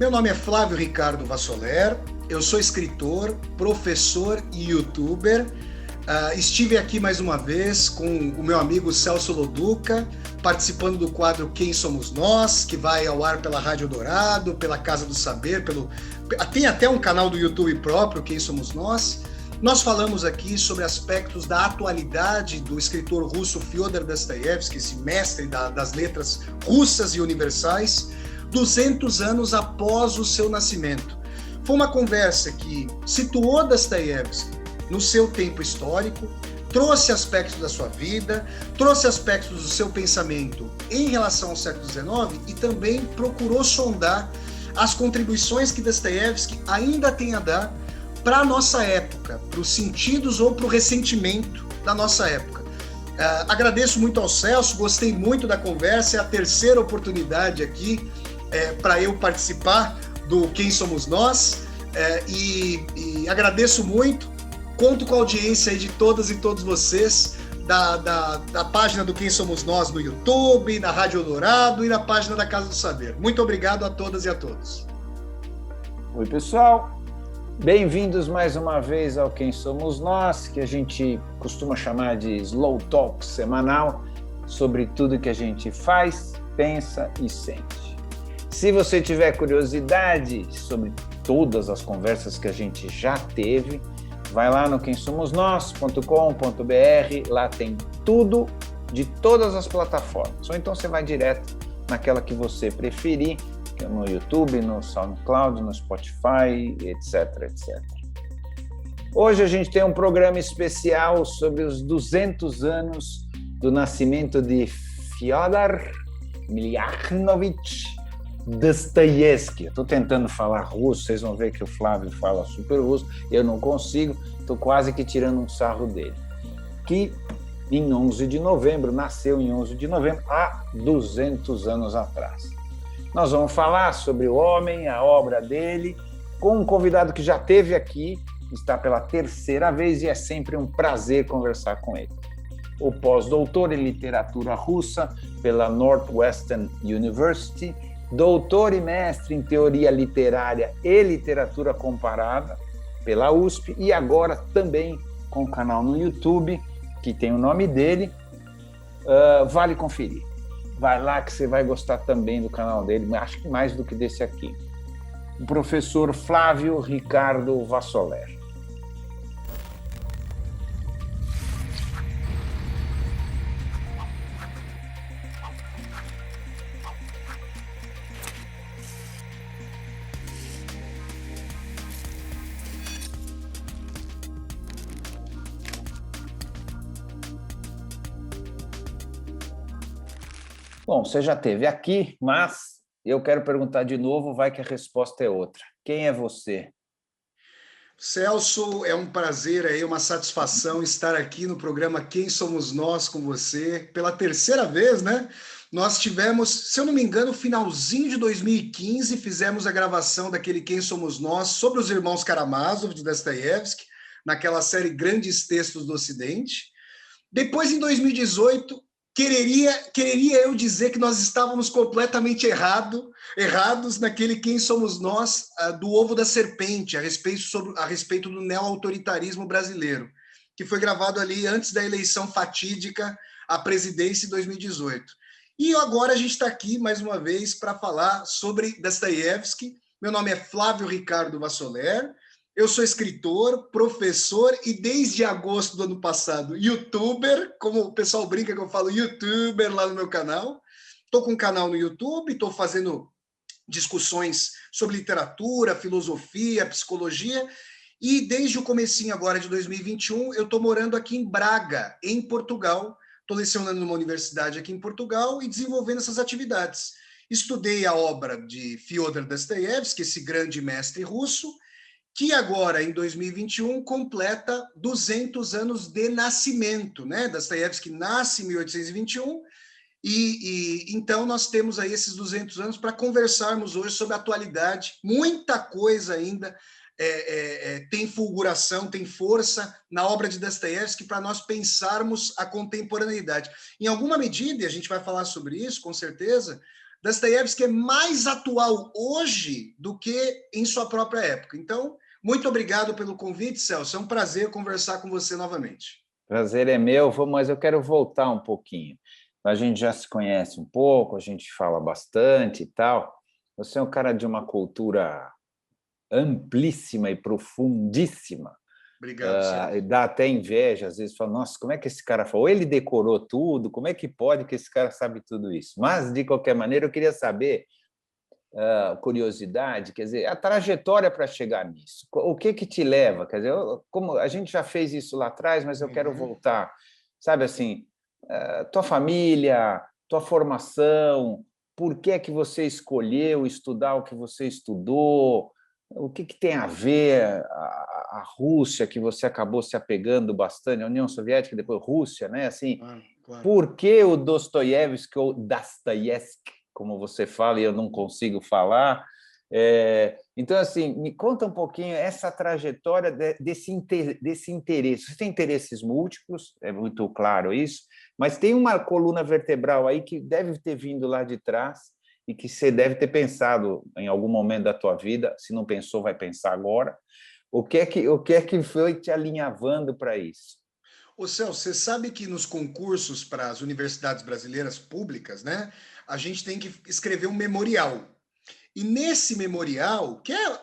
Meu nome é Flávio Ricardo Vassoler, eu sou escritor, professor e youtuber. Estive aqui mais uma vez com o meu amigo Celso Loduca, participando do quadro Quem Somos Nós, que vai ao ar pela Rádio Dourado, pela Casa do Saber, tem até um canal do YouTube próprio, Quem Somos Nós. Nós falamos aqui sobre aspectos da atualidade do escritor russo Fyodor Dostoiévski, esse mestre das letras russas e universais, 200 anos após o seu nascimento. Foi uma conversa que situou Dostoiévski no seu tempo histórico, trouxe aspectos da sua vida, trouxe aspectos do seu pensamento em relação ao século XIX e também procurou sondar as contribuições que Dostoiévski ainda tem a dar para a nossa época, para os sentidos ou para o ressentimento da nossa época. Agradeço muito ao Celso, gostei muito da conversa, é a terceira oportunidade aqui para eu participar do Quem Somos Nós, e agradeço muito, conto com a audiência aí de todas e todos vocês, da página do Quem Somos Nós no YouTube, da Rádio Dourado e da página da Casa do Saber. Muito obrigado a todas e a todos. Oi, pessoal. Bem-vindos mais uma vez ao Quem Somos Nós, que a gente costuma chamar de Slow Talk semanal, sobre tudo que a gente faz, pensa e sente. Se você tiver curiosidade sobre todas as conversas que a gente já teve, vai lá no quemsomosnós.com.br, lá tem tudo de todas as plataformas. Ou então você vai direto naquela que você preferir, que é no YouTube, no SoundCloud, no Spotify, etc, etc. Hoje a gente tem um programa especial sobre os 200 anos do nascimento de Fyodor Milyanovich Dostoiévski. Estou tentando falar russo, vocês vão ver que o Flávio fala super russo, eu não consigo, estou quase que tirando um sarro dele. Que em 11 de novembro, nasceu em 11 de novembro, há 200 anos atrás. Nós vamos falar sobre o homem, a obra dele, com um convidado que já esteve aqui, está pela terceira vez e é sempre um prazer conversar com ele. O pós-doutor em literatura russa pela Northwestern University, doutor e mestre em teoria literária e literatura comparada pela USP e agora também com um canal no YouTube que tem o nome dele. Vale conferir. Vai lá que você vai gostar também do canal dele, acho que mais do que desse aqui. O professor Flávio Ricardo Vassoler. Bom, você já esteve aqui, mas eu quero perguntar de novo, vai que a resposta é outra. Quem é você? Celso, é um prazer, uma satisfação estar aqui no programa Quem Somos Nós com você, pela terceira vez, né? Nós tivemos, se eu não me engano, finalzinho de 2015, fizemos a gravação daquele Quem Somos Nós sobre os irmãos Karamazov, de Dostoiévski, naquela série Grandes Textos do Ocidente. Depois, em 2018... Quereria eu dizer que nós estávamos completamente errados naquele Quem Somos Nós do Ovo da Serpente, a respeito do neo-autoritarismo brasileiro, que foi gravado ali antes da eleição fatídica à presidência em 2018. E agora a gente está aqui mais uma vez para falar sobre Dostoiévski. Meu nome é Flávio Ricardo Vassoler. Eu sou escritor, professor e desde agosto do ano passado, youtuber, como o pessoal brinca que eu falo youtuber lá no meu canal. Estou com um canal no YouTube, estou fazendo discussões sobre literatura, filosofia, psicologia, e desde o comecinho agora de 2021, eu estou morando aqui em Braga, em Portugal. Estou lecionando numa universidade aqui em Portugal e desenvolvendo essas atividades. Estudei a obra de Fyodor Dostoiévski, esse grande mestre russo, que agora, em 2021, completa 200 anos de nascimento, né? Dostoiévski nasce em 1821, então nós temos aí esses 200 anos para conversarmos hoje sobre a atualidade. Muita coisa ainda tem fulguração, tem força na obra de Dostoiévski para nós pensarmos a contemporaneidade. Em alguma medida, e a gente vai falar sobre isso, com certeza, Dostoiévski é mais atual hoje do que em sua própria época. Então, muito obrigado pelo convite, Celso. É um prazer conversar com você novamente. Prazer é meu, mas eu quero voltar um pouquinho. A gente já se conhece um pouco, a gente fala bastante e tal. Você é um cara de uma cultura amplíssima e profundíssima. Obrigado, Celso. Dá até inveja, às vezes, fala, nossa, como é que esse cara falou? Ou ele decorou tudo, como é que pode que esse cara sabe tudo isso? Mas, de qualquer maneira, eu queria saber, curiosidade, quer dizer, a trajetória para chegar nisso. O que te leva? Quer dizer, como a gente já fez isso lá atrás, mas eu quero voltar. Sabe assim, tua família, tua formação, por que é que você escolheu estudar o que você estudou? O que tem a ver a Rússia, que você acabou se apegando bastante, a União Soviética, depois Rússia, né? Assim, claro. Por que o Dostoiévski, ou Dostoiévski, como você fala e eu não consigo falar? Então, assim, me conta um pouquinho essa trajetória desse interesse. Você tem interesses múltiplos, é muito claro isso, mas tem uma coluna vertebral aí que deve ter vindo lá de trás e que você deve ter pensado em algum momento da tua vida, se não pensou, vai pensar agora. O que é que foi te alinhavando para isso? Ô Celso, você sabe que nos concursos para as universidades brasileiras públicas, né, a gente tem que escrever um memorial. E nesse memorial, que é,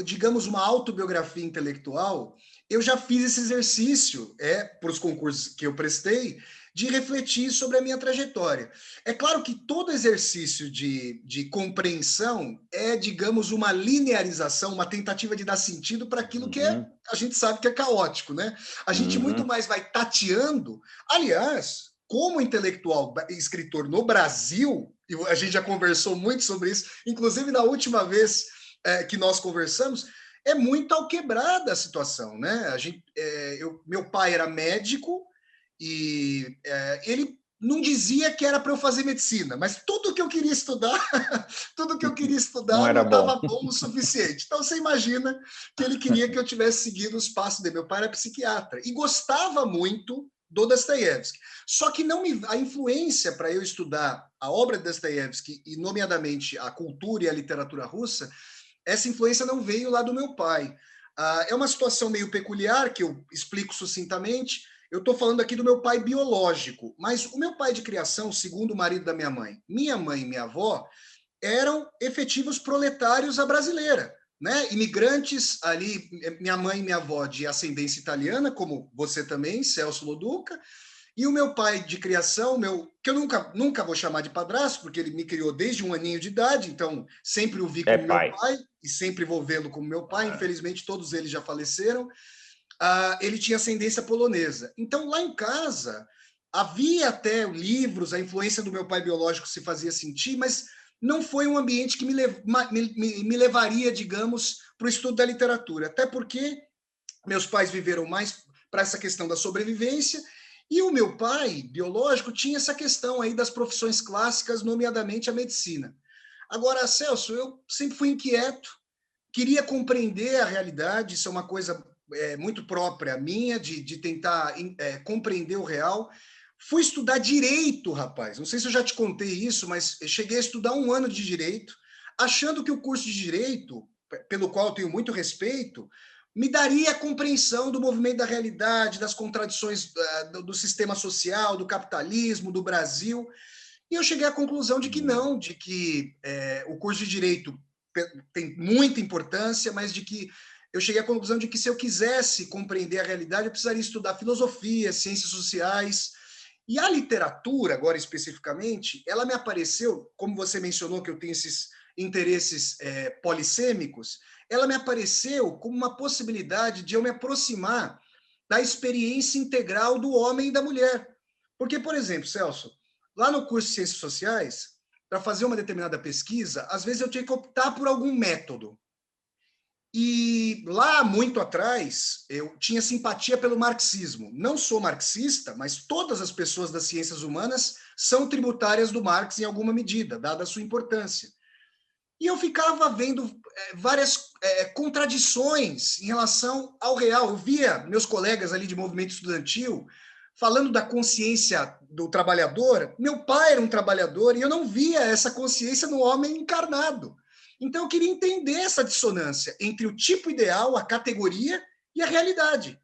digamos, uma autobiografia intelectual, eu já fiz esse exercício, para os concursos que eu prestei, de refletir sobre a minha trajetória. É claro que todo exercício de compreensão é, digamos, uma linearização, uma tentativa de dar sentido para aquilo que a gente sabe que é caótico, né? A gente muito mais vai tateando. Aliás, como intelectual escritor no Brasil, e a gente já conversou muito sobre isso, inclusive na última vez que nós conversamos, é muito alquebrada a situação, né? Meu pai era médico e ele não dizia que era para eu fazer medicina, mas tudo que eu queria estudar, Não era não estava bom. bom o suficiente. Então você imagina que ele queria que eu tivesse seguido os passos dele. Meu pai era psiquiatra e gostava muito do Dostoiévski. Só que a influência para eu estudar a obra de Dostoiévski e, nomeadamente, a cultura e a literatura russa, essa influência não veio lá do meu pai. É uma situação meio peculiar, que eu explico sucintamente. Eu estou falando aqui do meu pai biológico, mas o meu pai de criação, segundo o marido da minha mãe e minha avó, eram efetivos proletários à brasileira, né? Imigrantes ali, minha mãe e minha avó de ascendência italiana, como você também, Celso Loduca, e o meu pai de criação, que eu nunca vou chamar de padrasto, porque ele me criou desde um aninho de idade, então sempre o vi como meu pai e sempre vou vê-lo como meu pai. Infelizmente, todos eles já faleceram. Ele tinha ascendência polonesa. Então, lá em casa, havia até livros, a influência do meu pai biológico se fazia sentir, mas não foi um ambiente que me levaria, digamos, para o estudo da literatura. Até porque meus pais viveram mais para essa questão da sobrevivência, e o meu pai biológico tinha essa questão aí das profissões clássicas, nomeadamente a medicina. Agora, Celso, eu sempre fui inquieto, queria compreender a realidade, isso é uma coisa muito própria minha, de tentar compreender o real. Fui estudar direito, rapaz. Não sei se eu já te contei isso, mas eu cheguei a estudar 1 ano de direito, achando que o curso de direito, pelo qual eu tenho muito respeito, me daria a compreensão do movimento da realidade, das contradições do sistema social, do capitalismo, do Brasil. E eu cheguei à conclusão de que não, de que o curso de direito tem muita importância, mas de que eu cheguei à conclusão de que se eu quisesse compreender a realidade, eu precisaria estudar filosofia, ciências sociais. E a literatura, agora especificamente, ela me apareceu, como você mencionou que eu tenho esses interesses polissêmicos, ela me apareceu como uma possibilidade de eu me aproximar da experiência integral do homem e da mulher. Porque, por exemplo, Celso, lá no curso de Ciências Sociais, para fazer uma determinada pesquisa, às vezes eu tinha que optar por algum método. E lá, muito atrás, eu tinha simpatia pelo marxismo. Não sou marxista, mas todas as pessoas das ciências humanas são tributárias do Marx em alguma medida, dada a sua importância. E eu ficava vendo várias contradições em relação ao real. Eu via meus colegas ali de movimento estudantil falando da consciência do trabalhador, meu pai era um trabalhador e eu não via essa consciência no homem encarnado. Então eu queria entender essa dissonância entre o tipo ideal, a categoria e a realidade.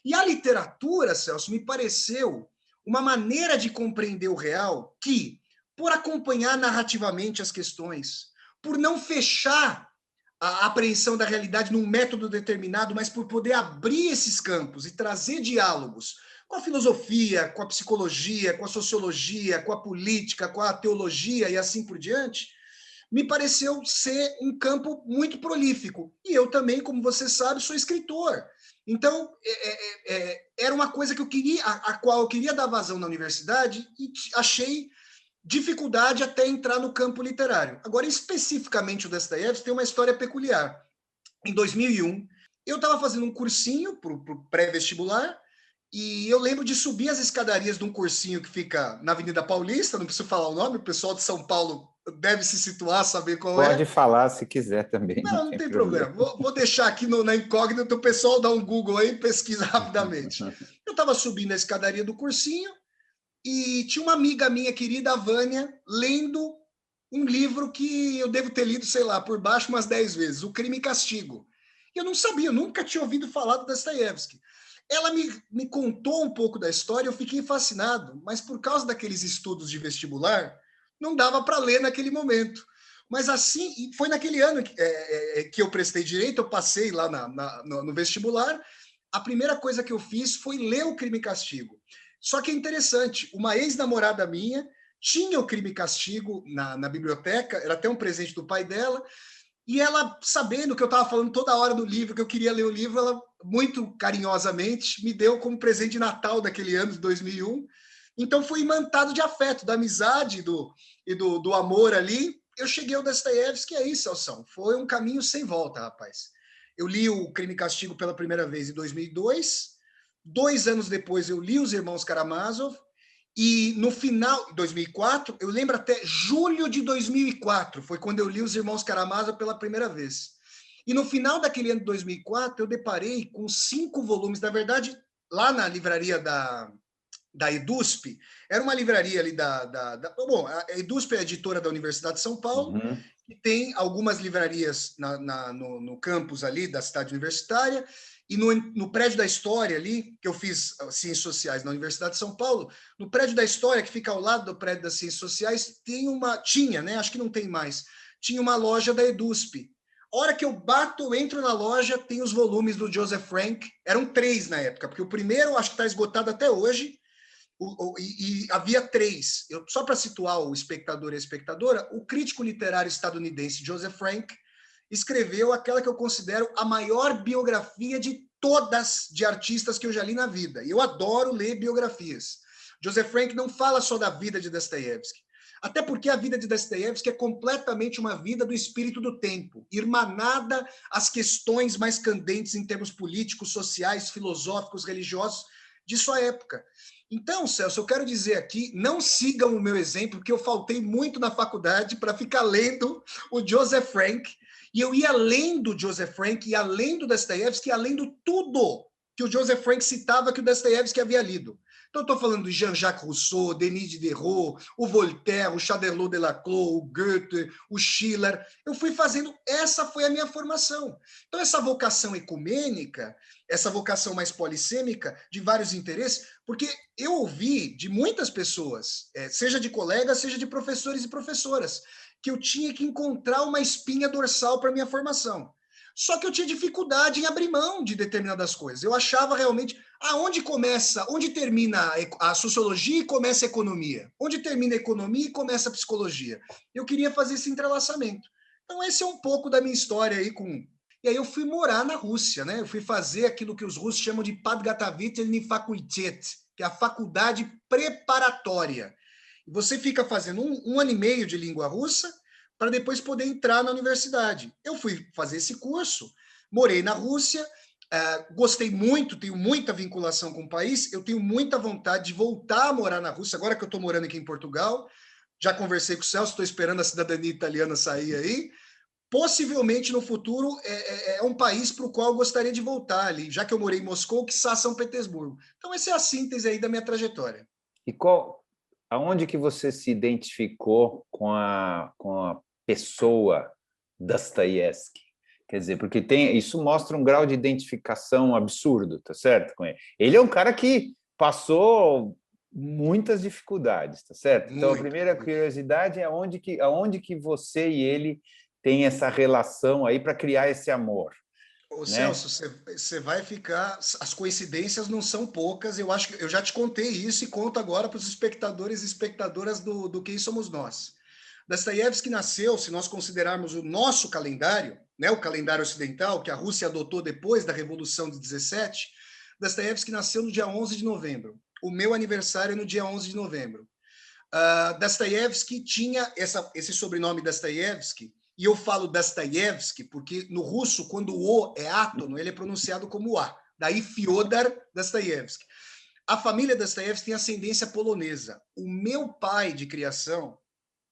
E a literatura, Celso, me pareceu uma maneira de compreender o real que, por acompanhar narrativamente as questões, por não fechar a apreensão da realidade num método determinado, mas por poder abrir esses campos e trazer diálogos com a filosofia, com a psicologia, com a sociologia, com a política, com a teologia e assim por diante, me pareceu ser um campo muito prolífico. E eu também, como você sabe, sou escritor. Então, era uma coisa que eu queria, a qual eu queria dar vazão na universidade e achei dificuldade até entrar no campo literário. Agora, especificamente o Dostoiévski tem uma história peculiar. Em 2001, eu estava fazendo um cursinho para o pré-vestibular e eu lembro de subir as escadarias de um cursinho que fica na Avenida Paulista, não preciso falar o nome, o pessoal de São Paulo deve se situar, saber qual é. Pode falar se quiser também. Não tem problema. Vou deixar aqui na incógnita, o pessoal dá um Google aí e pesquisa rapidamente. Eu estava subindo a escadaria do cursinho e tinha uma amiga minha querida, a Vânia, lendo um livro que eu devo ter lido, sei lá, por baixo umas 10 vezes, O Crime e Castigo. E eu não sabia, eu nunca tinha ouvido falar do Dostoiévski. Ela me contou um pouco da história, eu fiquei fascinado, mas por causa daqueles estudos de vestibular, não dava para ler naquele momento. Mas assim, foi naquele ano que eu prestei direito, eu passei lá no vestibular, a primeira coisa que eu fiz foi ler O Crime e Castigo. Só que é interessante, uma ex-namorada minha tinha O Crime e Castigo na biblioteca, era até um presente do pai dela, e ela, sabendo que eu estava falando toda hora do livro, que eu queria ler o livro, ela, muito carinhosamente, me deu como presente de Natal daquele ano de 2001. Então, fui imantado de afeto, da amizade e do amor ali. Eu cheguei ao Dostoiévski, é isso, Celção. Foi um caminho sem volta, rapaz. Eu li O Crime e Castigo pela primeira vez em 2002. 2 anos depois, eu li Os Irmãos Karamazov. E no final, 2004, eu lembro até julho de 2004, foi quando eu li Os Irmãos Karamazov pela primeira vez. E no final daquele ano de 2004, eu deparei com 5 volumes. Na verdade, lá na livraria da EDUSP, era uma livraria ali bom, a EDUSP é a editora da Universidade de São Paulo, que tem algumas livrarias no campus ali da cidade universitária, e no prédio da História ali, que eu fiz Ciências Sociais na Universidade de São Paulo, no prédio da História, que fica ao lado do prédio das Ciências Sociais, tinha, né? Acho que não tem mais, tinha uma loja da EDUSP. A hora que eu entro na loja, tem os volumes do Joseph Frank, eram 3 na época, porque o primeiro acho que está esgotado até hoje, e havia 3. Só para situar o espectador e a espectadora, o crítico literário estadunidense Joseph Frank escreveu aquela que eu considero a maior biografia de todas de artistas que eu já li na vida. E eu adoro ler biografias. Joseph Frank não fala só da vida de Dostoiévski, até porque a vida de Dostoiévski é completamente uma vida do espírito do tempo, irmanada às questões mais candentes em termos políticos, sociais, filosóficos, religiosos de sua época. Então, Celso, eu quero dizer aqui, não sigam o meu exemplo, porque eu faltei muito na faculdade para ficar lendo o Joseph Frank, e eu ia além do Joseph Frank, e além do Dostoiévski, além do tudo que o Joseph Frank citava que o Dostoiévski havia lido. Então, estou falando de Jean-Jacques Rousseau, Denis Diderot, o Voltaire, o Châtellerault de Laclos, o Goethe, o Schiller. Eu fui fazendo, essa foi a minha formação. Então, essa vocação ecumênica, essa vocação mais polissêmica, de vários interesses, porque eu ouvi de muitas pessoas, seja de colegas, seja de professores e professoras, que eu tinha que encontrar uma espinha dorsal para a minha formação. Só que eu tinha dificuldade em abrir mão de determinadas coisas. Eu achava realmente, onde termina a sociologia e começa a economia? Onde termina a economia e começa a psicologia? Eu queria fazer esse entrelaçamento. Então, esse é um pouco da minha história aí E aí eu fui morar na Rússia, né? Eu fui fazer aquilo que os russos chamam de Подготовительный факультет, que é a faculdade preparatória. Você fica fazendo um ano e meio de língua russa para depois poder entrar na universidade. Eu fui fazer esse curso, morei na Rússia, gostei muito, tenho muita vinculação com o país, eu tenho muita vontade de voltar a morar na Rússia, agora que eu estou morando aqui em Portugal, já conversei com o Celso, estou esperando a cidadania italiana sair aí, possivelmente no futuro é um país para o qual eu gostaria de voltar ali, já que eu morei em Moscou, quiçá São Petersburgo. Então, essa é a síntese aí da minha trajetória. E aonde que você se identificou com a pessoa Dostoiévski? Quer dizer, porque isso mostra um grau de identificação absurdo, tá certo? Com ele. Ele é um cara que passou muitas dificuldades, tá certo? Então, a primeira curiosidade é aonde que você e ele têm essa relação aí para criar esse amor. Ô, Né? Celso, você vai ficar. As coincidências não são poucas. Eu acho que eu já te contei isso e conto agora para os espectadores e espectadoras do Quem Somos Nós. Dostoiévski nasceu, se nós considerarmos o nosso calendário, né, o calendário ocidental, que a Rússia adotou depois da Revolução de 17, Dostoiévski nasceu no dia 11 de novembro. O meu aniversário é no dia 11 de novembro. Dostoiévski tinha esse sobrenome Dostoiévski, e eu falo Dostoiévski porque no russo, quando o O é átono, ele é pronunciado como A. Daí Fyodor Dostoiévski. A família Dostoiévski tem ascendência polonesa. O meu pai de criação,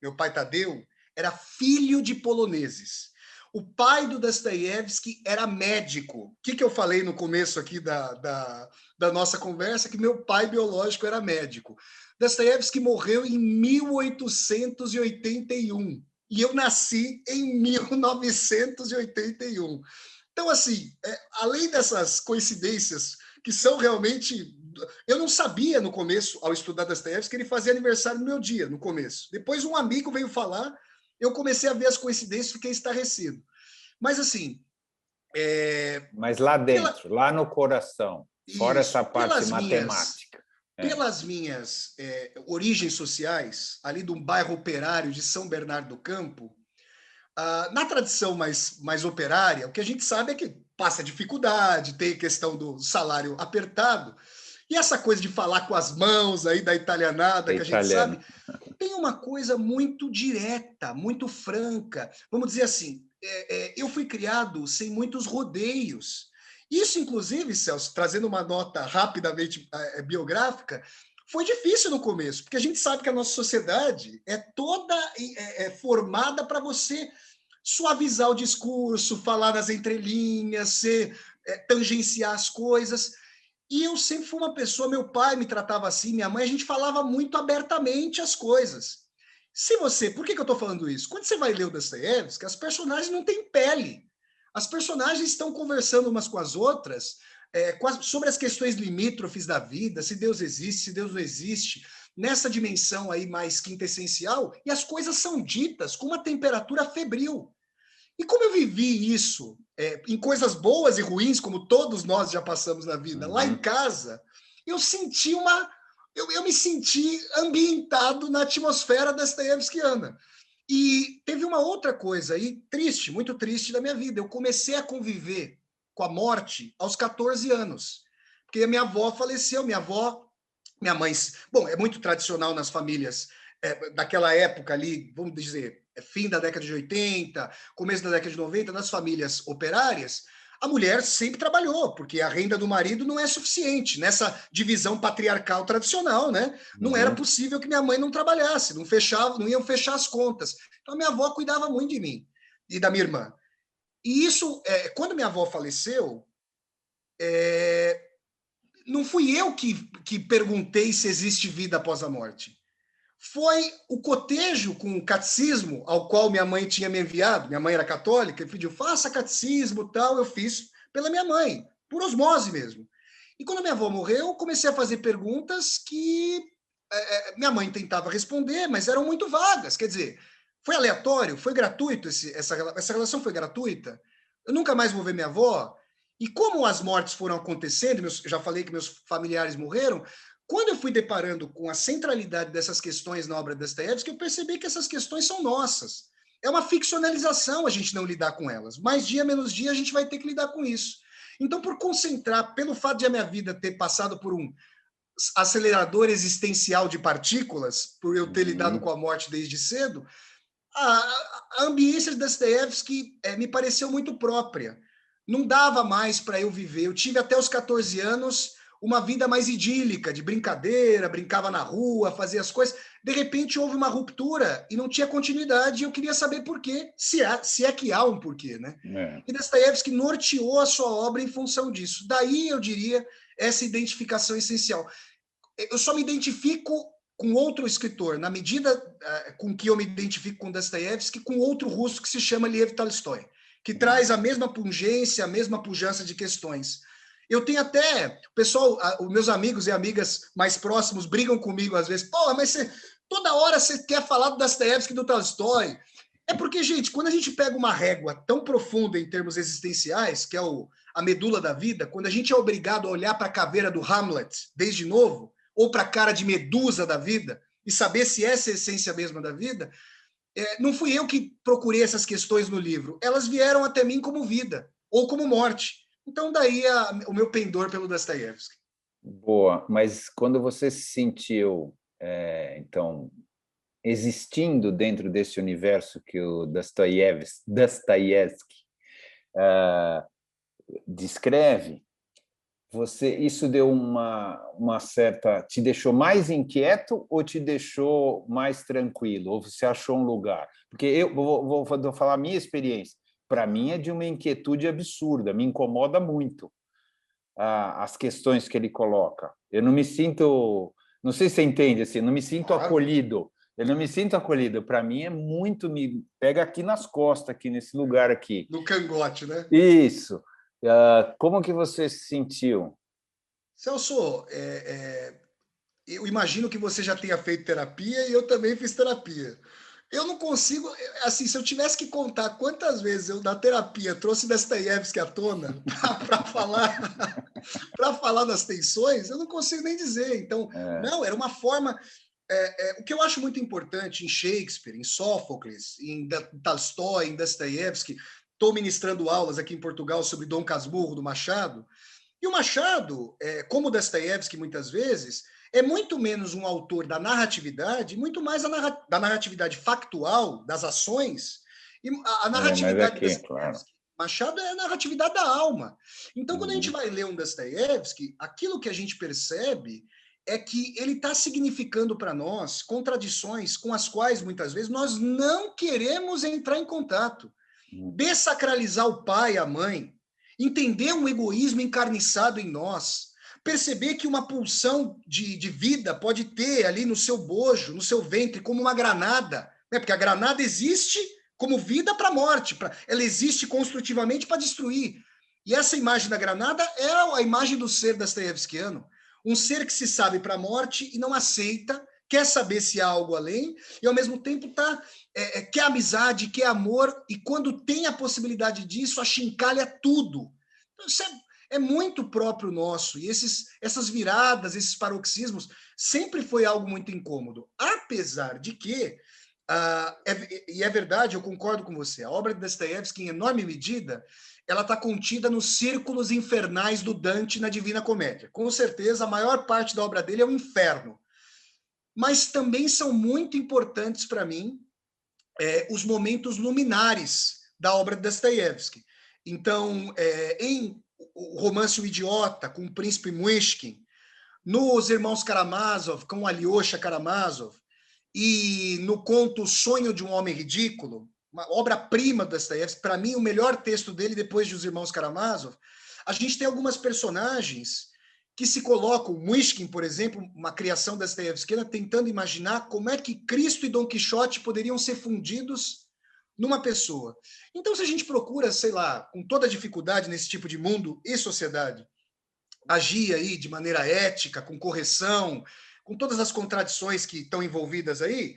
meu pai Tadeu, era filho de poloneses. O pai do Dostoiévski era médico. O que eu falei no começo aqui da nossa conversa? Que meu pai biológico era médico. Dostoiévski morreu em 1881 e eu nasci em 1981. Então, assim, além dessas coincidências que são realmente... Eu não sabia no começo, ao estudar Dostoiévski, que ele fazia aniversário no meu dia, no começo. Depois um amigo veio falar, eu comecei a ver as coincidências e fiquei estarrecido. Mas, assim... Mas lá dentro, lá no coração, fora essa parte matemática. Pelas minhas origens sociais, ali de um bairro operário de São Bernardo do Campo, na tradição mais operária, o que a gente sabe é que passa dificuldade, tem questão do salário apertado, e essa coisa de falar com as mãos aí da italianada, que a gente sabe, tem uma coisa muito direta, muito franca. Vamos dizer assim, eu fui criado sem muitos rodeios. Isso, inclusive, Celso, trazendo uma nota rapidamente biográfica, foi difícil no começo, porque a gente sabe que a nossa sociedade é toda formada para você suavizar o discurso, falar nas entrelinhas, tangenciar as coisas. E eu sempre fui uma pessoa, meu pai me tratava assim, minha mãe, a gente falava muito abertamente as coisas. Por que eu estou falando isso? Quando você vai ler o Dostoiévski, as personagens não têm pele. As personagens estão conversando umas com as outras sobre as questões limítrofes da vida, se Deus existe, se Deus não existe, nessa dimensão aí mais quintessencial, e as coisas são ditas com uma temperatura febril. E como eu vivi isso em coisas boas e ruins, como todos nós já passamos na vida, lá em casa, eu me senti ambientado na atmosfera dostoiévskiana. E teve uma outra coisa aí, triste, muito triste da minha vida. Eu comecei a conviver com a morte aos 14 anos. Porque a minha avó faleceu, minha mãe... Bom, é muito tradicional nas famílias daquela época ali, vamos dizer, fim da década de 80, começo da década de 90, nas famílias operárias, a mulher sempre trabalhou, porque a renda do marido não é suficiente. Nessa divisão patriarcal tradicional, né? Não era possível que minha mãe não trabalhasse, não iam fechar as contas. Então, a minha avó cuidava muito de mim e da minha irmã. E isso, quando minha avó faleceu, não fui eu que perguntei se existe vida após a morte. Foi o cotejo com o catecismo ao qual minha mãe tinha me enviado. Minha mãe era católica e pediu, faça catecismo, tal. Eu fiz pela minha mãe, por osmose mesmo. E quando minha avó morreu, eu comecei a fazer perguntas que minha mãe tentava responder, mas eram muito vagas. Quer dizer, foi aleatório, foi gratuito, essa relação foi gratuita. Eu nunca mais vou ver minha avó. E como as mortes foram acontecendo, eu já falei que meus familiares morreram, quando eu fui deparando com a centralidade dessas questões na obra de Dostoiévski, eu percebi que essas questões são nossas. É uma ficcionalização a gente não lidar com elas. Mais dia, menos dia, a gente vai ter que lidar com isso. Então, por concentrar, pelo fato de a minha vida ter passado por um acelerador existencial de partículas, por eu ter lidado com a morte desde cedo, a ambiência de Dostoiévski me pareceu muito própria. Não dava mais para eu viver. Eu tive até os 14 anos uma vida mais idílica, de brincadeira, brincava na rua, fazia as coisas. De repente houve uma ruptura e não tinha continuidade, e eu queria saber por quê, se é que há um porquê, né? E Dostoiévski norteou a sua obra em função disso. Daí, eu diria, essa identificação essencial. Eu só me identifico com outro escritor, na medida com que eu me identifico com Dostoiévski, com outro russo que se chama Lev Tolstói, que traz a mesma pungência, a mesma pujança de questões. Eu tenho até, pessoal, os meus amigos e amigas mais próximos brigam comigo às vezes, pô, mas toda hora você quer falar do Dostoiévski e do Tolstói. É porque, gente, quando a gente pega uma régua tão profunda em termos existenciais, que é a medula da vida, quando a gente é obrigado a olhar para a caveira do Hamlet desde novo, ou para a cara de Medusa da vida, e saber se essa é a essência mesma da vida, não fui eu que procurei essas questões no livro. Elas vieram até mim como vida, ou como morte. Então, daí o meu pendor pelo Dostoiévski. Boa, mas quando você se sentiu, então, existindo dentro desse universo que o Dostoiévski descreve, isso deu uma certa... Te deixou mais inquieto ou te deixou mais tranquilo? Ou você achou um lugar? Porque eu vou falar a minha experiência. Para mim é de uma inquietude absurda, me incomoda muito as questões que ele coloca. Eu não me sinto... Não sei se você entende, assim, não me sinto acolhido. Eu não me sinto acolhido. Para mim é muito... Me pega aqui nas costas, aqui nesse lugar aqui. No cangote, né? Isso. Como que você se sentiu? Celso, eu imagino que você já tenha feito terapia e eu também fiz terapia. Eu não consigo, assim, se eu tivesse que contar quantas vezes eu na terapia trouxe Dostoiévski à tona para falar das tensões, eu não consigo nem dizer. Então, não, era uma forma... o que eu acho muito importante em Shakespeare, em Sófocles, em Tolstói, em Dostoiévski, estou ministrando aulas aqui em Portugal sobre Dom Casmurro, do Machado, e o Machado, como Dostoiévski muitas vezes, é muito menos um autor da narratividade, muito mais da narratividade factual, das ações, e a narratividade Dostoiévski, claro. Machado é a narratividade da alma. Então, quando a gente vai ler um Dostoiévski, aquilo que a gente percebe é que ele está significando para nós contradições com as quais, muitas vezes, nós não queremos entrar em contato. Dessacralizar o pai, a mãe, entender um egoísmo encarniçado em nós, perceber que uma pulsão de vida pode ter ali no seu bojo, no seu ventre, como uma granada, né? Porque a granada existe como vida para a morte, ela existe construtivamente para destruir. E essa imagem da granada é a imagem do ser dostoiévskiano, um ser que se sabe para a morte e não aceita, quer saber se há algo além, e ao mesmo tempo quer amizade, quer amor, e quando tem a possibilidade disso, achincalha tudo. Então, isso é muito próprio nosso, e essas viradas, esses paroxismos, sempre foi algo muito incômodo. Apesar de que, e é verdade, eu concordo com você, a obra de Dostoiévski, em enorme medida, ela está contida nos círculos infernais do Dante na Divina Comédia. Com certeza, a maior parte da obra dele é o inferno. Mas também são muito importantes para mim os momentos luminares da obra de Dostoiévski. Então, em o romance O Idiota, com o príncipe Muishkin, nos Irmãos Karamazov, com Alyosha Karamazov, e no conto O Sonho de um Homem Ridículo, uma obra-prima do Dostoiévski, para mim, o melhor texto dele depois de Os Irmãos Karamazov, a gente tem algumas personagens que se colocam, Muishkin, por exemplo, uma criação dostoiévskiana, tentando imaginar como é que Cristo e Dom Quixote poderiam ser fundidos numa pessoa. Então, se a gente procura, sei lá, com toda a dificuldade nesse tipo de mundo e sociedade, agir aí de maneira ética, com correção, com todas as contradições que estão envolvidas aí,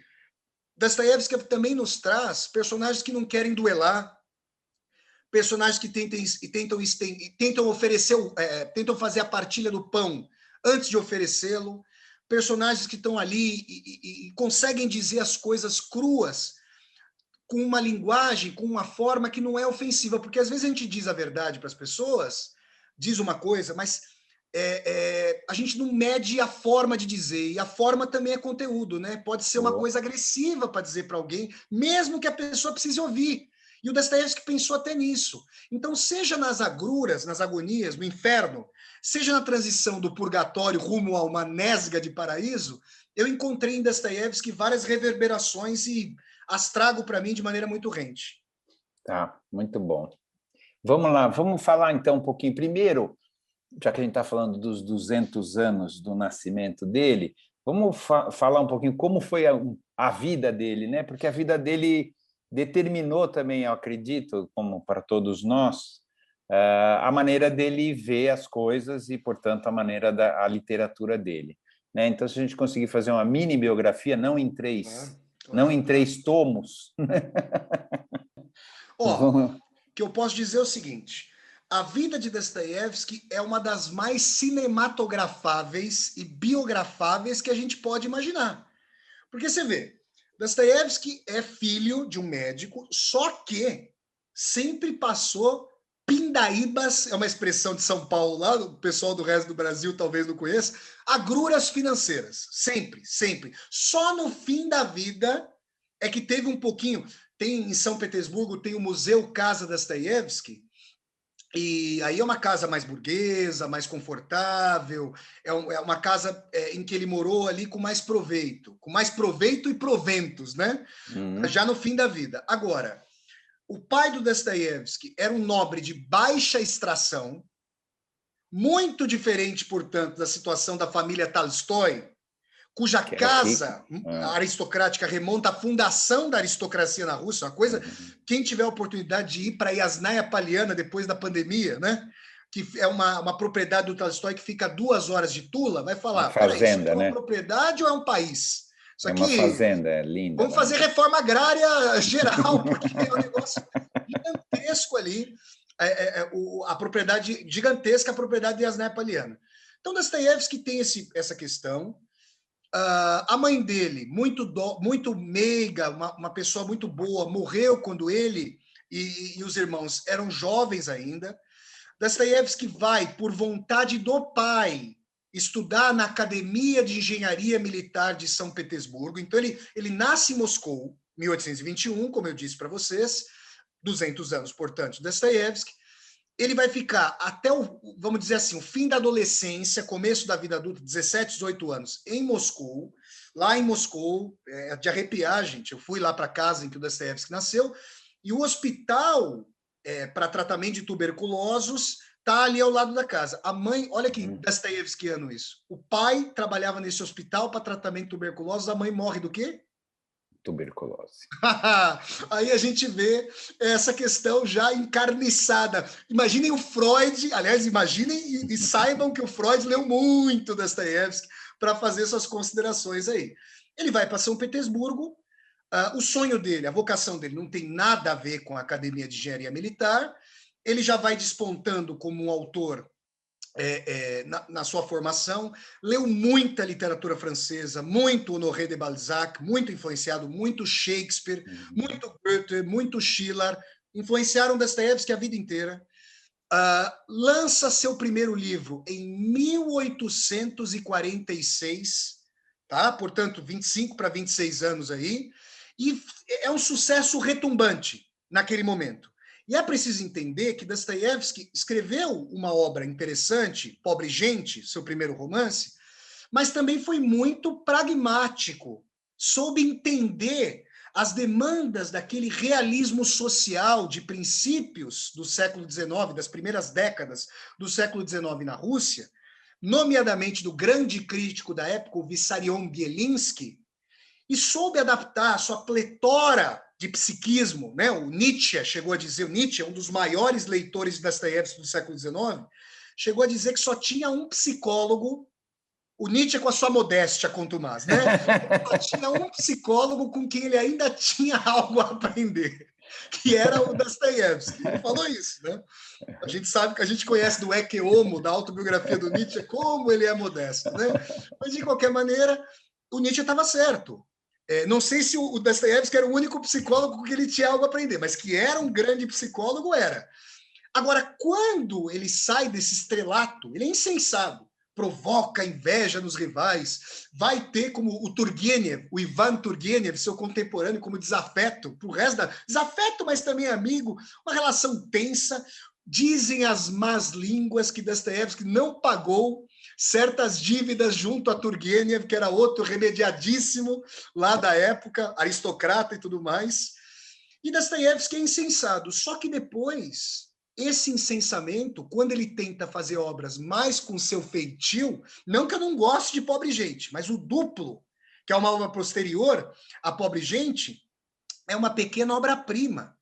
Dostoiévski também nos traz personagens que não querem duelar, personagens que tentam oferecer, tentam fazer a partilha do pão antes de oferecê-lo, personagens que estão ali e conseguem dizer as coisas cruas com uma linguagem, com uma forma que não é ofensiva, porque às vezes a gente diz a verdade para as pessoas, diz uma coisa, mas a gente não mede a forma de dizer, e a forma também é conteúdo, né? Pode ser uma coisa agressiva para dizer para alguém, mesmo que a pessoa precise ouvir. E o Dostoiévski pensou até nisso. Então, seja nas agruras, nas agonias, no inferno, seja na transição do purgatório rumo a uma nesga de paraíso, eu encontrei em Dostoiévski várias reverberações e as trago para mim de maneira muito rente. Tá, muito bom. Vamos lá, vamos falar então um pouquinho. Primeiro, já que a gente está falando dos 200 anos do nascimento dele, vamos falar um pouquinho como foi a vida dele, né? Porque a vida dele determinou também, eu acredito, como para todos nós, a maneira dele ver as coisas e, portanto, a maneira da literatura dele. Né? Então, se a gente conseguir fazer uma mini biografia, não em três tomos. Ó, o que eu posso dizer é o seguinte: a vida de Dostoiévski é uma das mais cinematografáveis e biografáveis que a gente pode imaginar. Porque você vê, Dostoiévski é filho de um médico, só que sempre passou pindaíbas, é uma expressão de São Paulo lá, o pessoal do resto do Brasil talvez não conheça, agruras financeiras, sempre, sempre. Só no fim da vida é que teve um pouquinho. Tem em São Petersburgo, tem o Museu Casa Dostoiévski, e aí é uma casa mais burguesa, mais confortável, é uma casa em que ele morou ali com mais proveito e proventos, né? Já no fim da vida. Agora, o pai do Dostoiévski era um nobre de baixa extração, muito diferente, portanto, da situação da família Tolstói, cuja casa aristocrática remonta à fundação da aristocracia na Rússia, uma coisa, quem tiver a oportunidade de ir para Yasnaya Poliana depois da pandemia, né? Que é uma propriedade do Tolstói que fica a 2 horas de Tula, vai falar, fazenda, isso é uma né? propriedade ou é um país? Isso aqui, é uma fazenda, é linda. Vamos fazer reforma agrária geral, porque é um negócio gigantesco ali, a propriedade gigantesca, a propriedade de Yasnaya Poliana. Então, Dostoiévski tem essa questão. A mãe dele, muito meiga, uma pessoa muito boa, morreu quando ele e os irmãos eram jovens ainda. Dostoiévski vai, por vontade do pai, estudar na Academia de Engenharia Militar de São Petersburgo. Então, ele nasce em Moscou, 1821, como eu disse para vocês, 200 anos, portanto, Dostoiévski. Ele vai ficar até vamos dizer assim, o fim da adolescência, começo da vida adulta, 17, 18 anos, em Moscou. Lá em Moscou, é de arrepiar, gente. Eu fui lá para a casa em que o Dostoiévski nasceu, e o hospital para tratamento de tuberculosos está ali ao lado da casa. A mãe, olha que Dostoiévskiano isso. O pai trabalhava nesse hospital para tratamento de tuberculosos, a mãe morre do quê? Tuberculose. Aí a gente vê essa questão já encarniçada. Imaginem o Freud, aliás, imaginem e saibam que o Freud leu muito Dostoiévski para fazer suas considerações aí. Ele vai para São Petersburgo, o sonho dele, a vocação dele não tem nada a ver com a Academia de Engenharia Militar, ele já vai despontando como um autor na sua formação, leu muita literatura francesa, muito Honoré de Balzac, muito influenciado, muito Shakespeare, muito Goethe, muito Schiller, influenciaram Dostoiévski a vida inteira. Lança seu primeiro livro em 1846, tá? Portanto, 25 para 26 anos aí, e é um sucesso retumbante naquele momento. E é preciso entender que Dostoiévski escreveu uma obra interessante, Pobre Gente, seu primeiro romance, mas também foi muito pragmático, soube entender as demandas daquele realismo social de princípios do século XIX, das primeiras décadas do século XIX na Rússia, nomeadamente do grande crítico da época, o Vissarion Bielinski, e soube adaptar a sua pletora de psiquismo, né? O Nietzsche chegou a dizer, o Nietzsche é um dos maiores leitores de Dostoiévski do século XIX, chegou a dizer que só tinha um psicólogo, o Nietzsche com a sua modéstia contumaz, né? Só tinha um psicólogo com quem ele ainda tinha algo a aprender, que era o Dostoiévski. Ele falou isso, né? A gente sabe que a gente conhece do Ecce Homo, da autobiografia do Nietzsche, como ele é modesto, né? Mas, de qualquer maneira, o Nietzsche estava certo. Não sei se o Dostoiévski era o único psicólogo com que ele tinha algo a aprender, mas que era um grande psicólogo, era. Agora, quando ele sai desse estrelato, ele é insensado, provoca inveja nos rivais, vai ter como o Turgenev, o Ivan Turgenev, seu contemporâneo, como desafeto, pro resto da... Desafeto, mas também amigo, uma relação tensa, Dizem as más línguas que Dostoiévski não pagou certas dívidas junto a Turgenev, que era outro remediadíssimo lá da época, aristocrata e tudo mais. E Dostoiévski é insensado. Só que depois, esse insensamento, quando ele tenta fazer obras mais com seu feitio, não que eu não goste de Pobre Gente, mas o Duplo, que é uma obra posterior a Pobre Gente, é uma pequena obra-prima.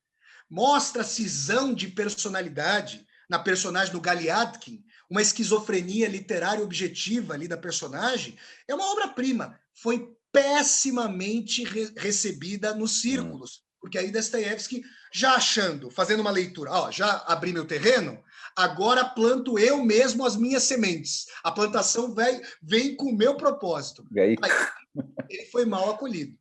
Mostra a cisão de personalidade na personagem do Galiadkin, uma esquizofrenia literária objetiva ali da personagem. É uma obra-prima. Foi pessimamente recebida nos círculos, porque aí Dostoiévski, já achando, fazendo uma leitura, ó, já abri meu terreno, agora planto eu mesmo as minhas sementes. A plantação vem com o meu propósito. Aí, ele foi mal acolhido.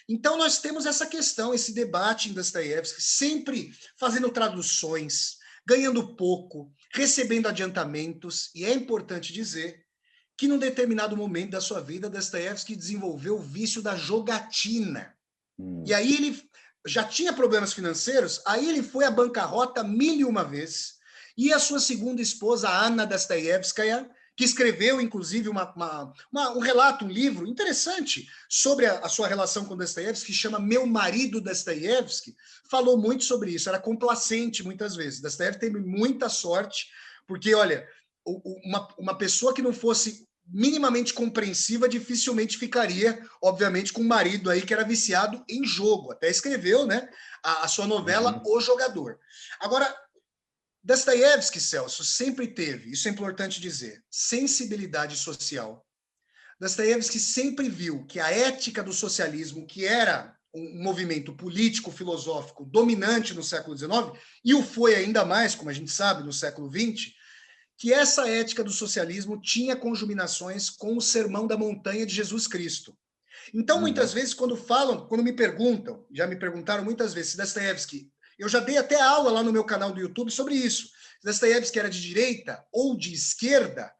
Então, nós temos essa questão, esse debate em Dostoiévski, sempre fazendo traduções, ganhando pouco, recebendo adiantamentos, e é importante dizer que, num determinado momento da sua vida, Dostoiévski desenvolveu o vício da jogatina. E aí ele já tinha problemas financeiros, aí ele foi à bancarrota 1001 vezes, e a sua segunda esposa, Anna Dostoiévskaya, que escreveu, inclusive, um relato, um livro interessante sobre a sua relação com Dostoiévski, que chama Meu Marido Dostoiévski, falou muito sobre isso, era complacente muitas vezes. Dostoiévski teve muita sorte, porque, olha, uma pessoa que não fosse minimamente compreensiva dificilmente ficaria, obviamente, com um marido aí que era viciado em jogo. Até escreveu, né, a sua novela O Jogador. Agora, Dostoiévski, Celso, sempre teve, isso é importante dizer, sensibilidade social. Dostoiévski sempre viu que a ética do socialismo, que era um movimento político, filosófico dominante no século XIX, e o foi ainda mais, como a gente sabe, no século XX, que essa ética do socialismo tinha conjuminações com o Sermão da Montanha de Jesus Cristo. Então, muitas vezes, quando me perguntam, já me perguntaram muitas vezes se Dostoiévski, eu já dei até aula lá no meu canal do YouTube sobre isso, Dostoiévski era de direita ou de esquerda,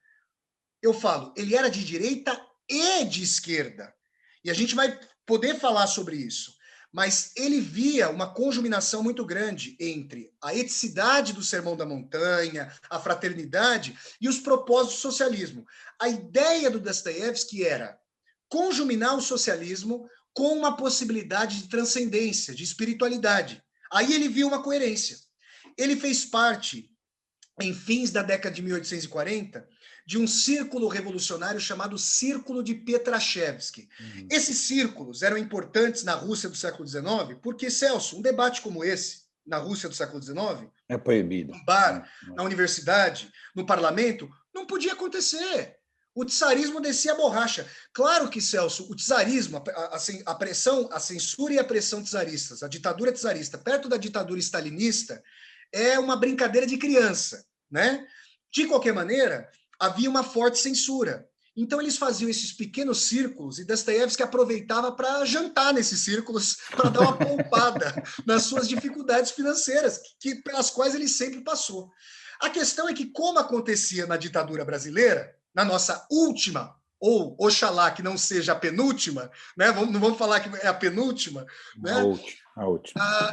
eu falo, ele era de direita e de esquerda. E a gente vai poder falar sobre isso. Mas ele via uma conjuminação muito grande entre a eticidade do Sermão da Montanha, a fraternidade e os propósitos do socialismo. A ideia do Dostoiévski era conjuminar o socialismo com uma possibilidade de transcendência, de espiritualidade. Aí ele viu uma coerência. Ele fez parte, em fins da década de 1840, de um círculo revolucionário chamado Círculo de Petrashevsky. Esses círculos eram importantes na Rússia do século XIX, porque, Celso, um debate como esse, na Rússia do século XIX, é proibido. No bar, na universidade, no parlamento, não podia acontecer. O tsarismo descia a borracha. Claro que, Celso, o tsarismo, a pressão, a censura e a pressão tsaristas, a ditadura tsarista, perto da ditadura stalinista, é uma brincadeira de criança, né? De qualquer maneira, havia uma forte censura. Então, eles faziam esses pequenos círculos e Dostoiévski aproveitava para jantar nesses círculos, para dar uma poupada nas suas dificuldades financeiras, pelas quais ele sempre passou. A questão é que, como acontecia na ditadura brasileira, na nossa última, ou oxalá que não seja a penúltima, né? Não vamos falar que é a penúltima, né? A última.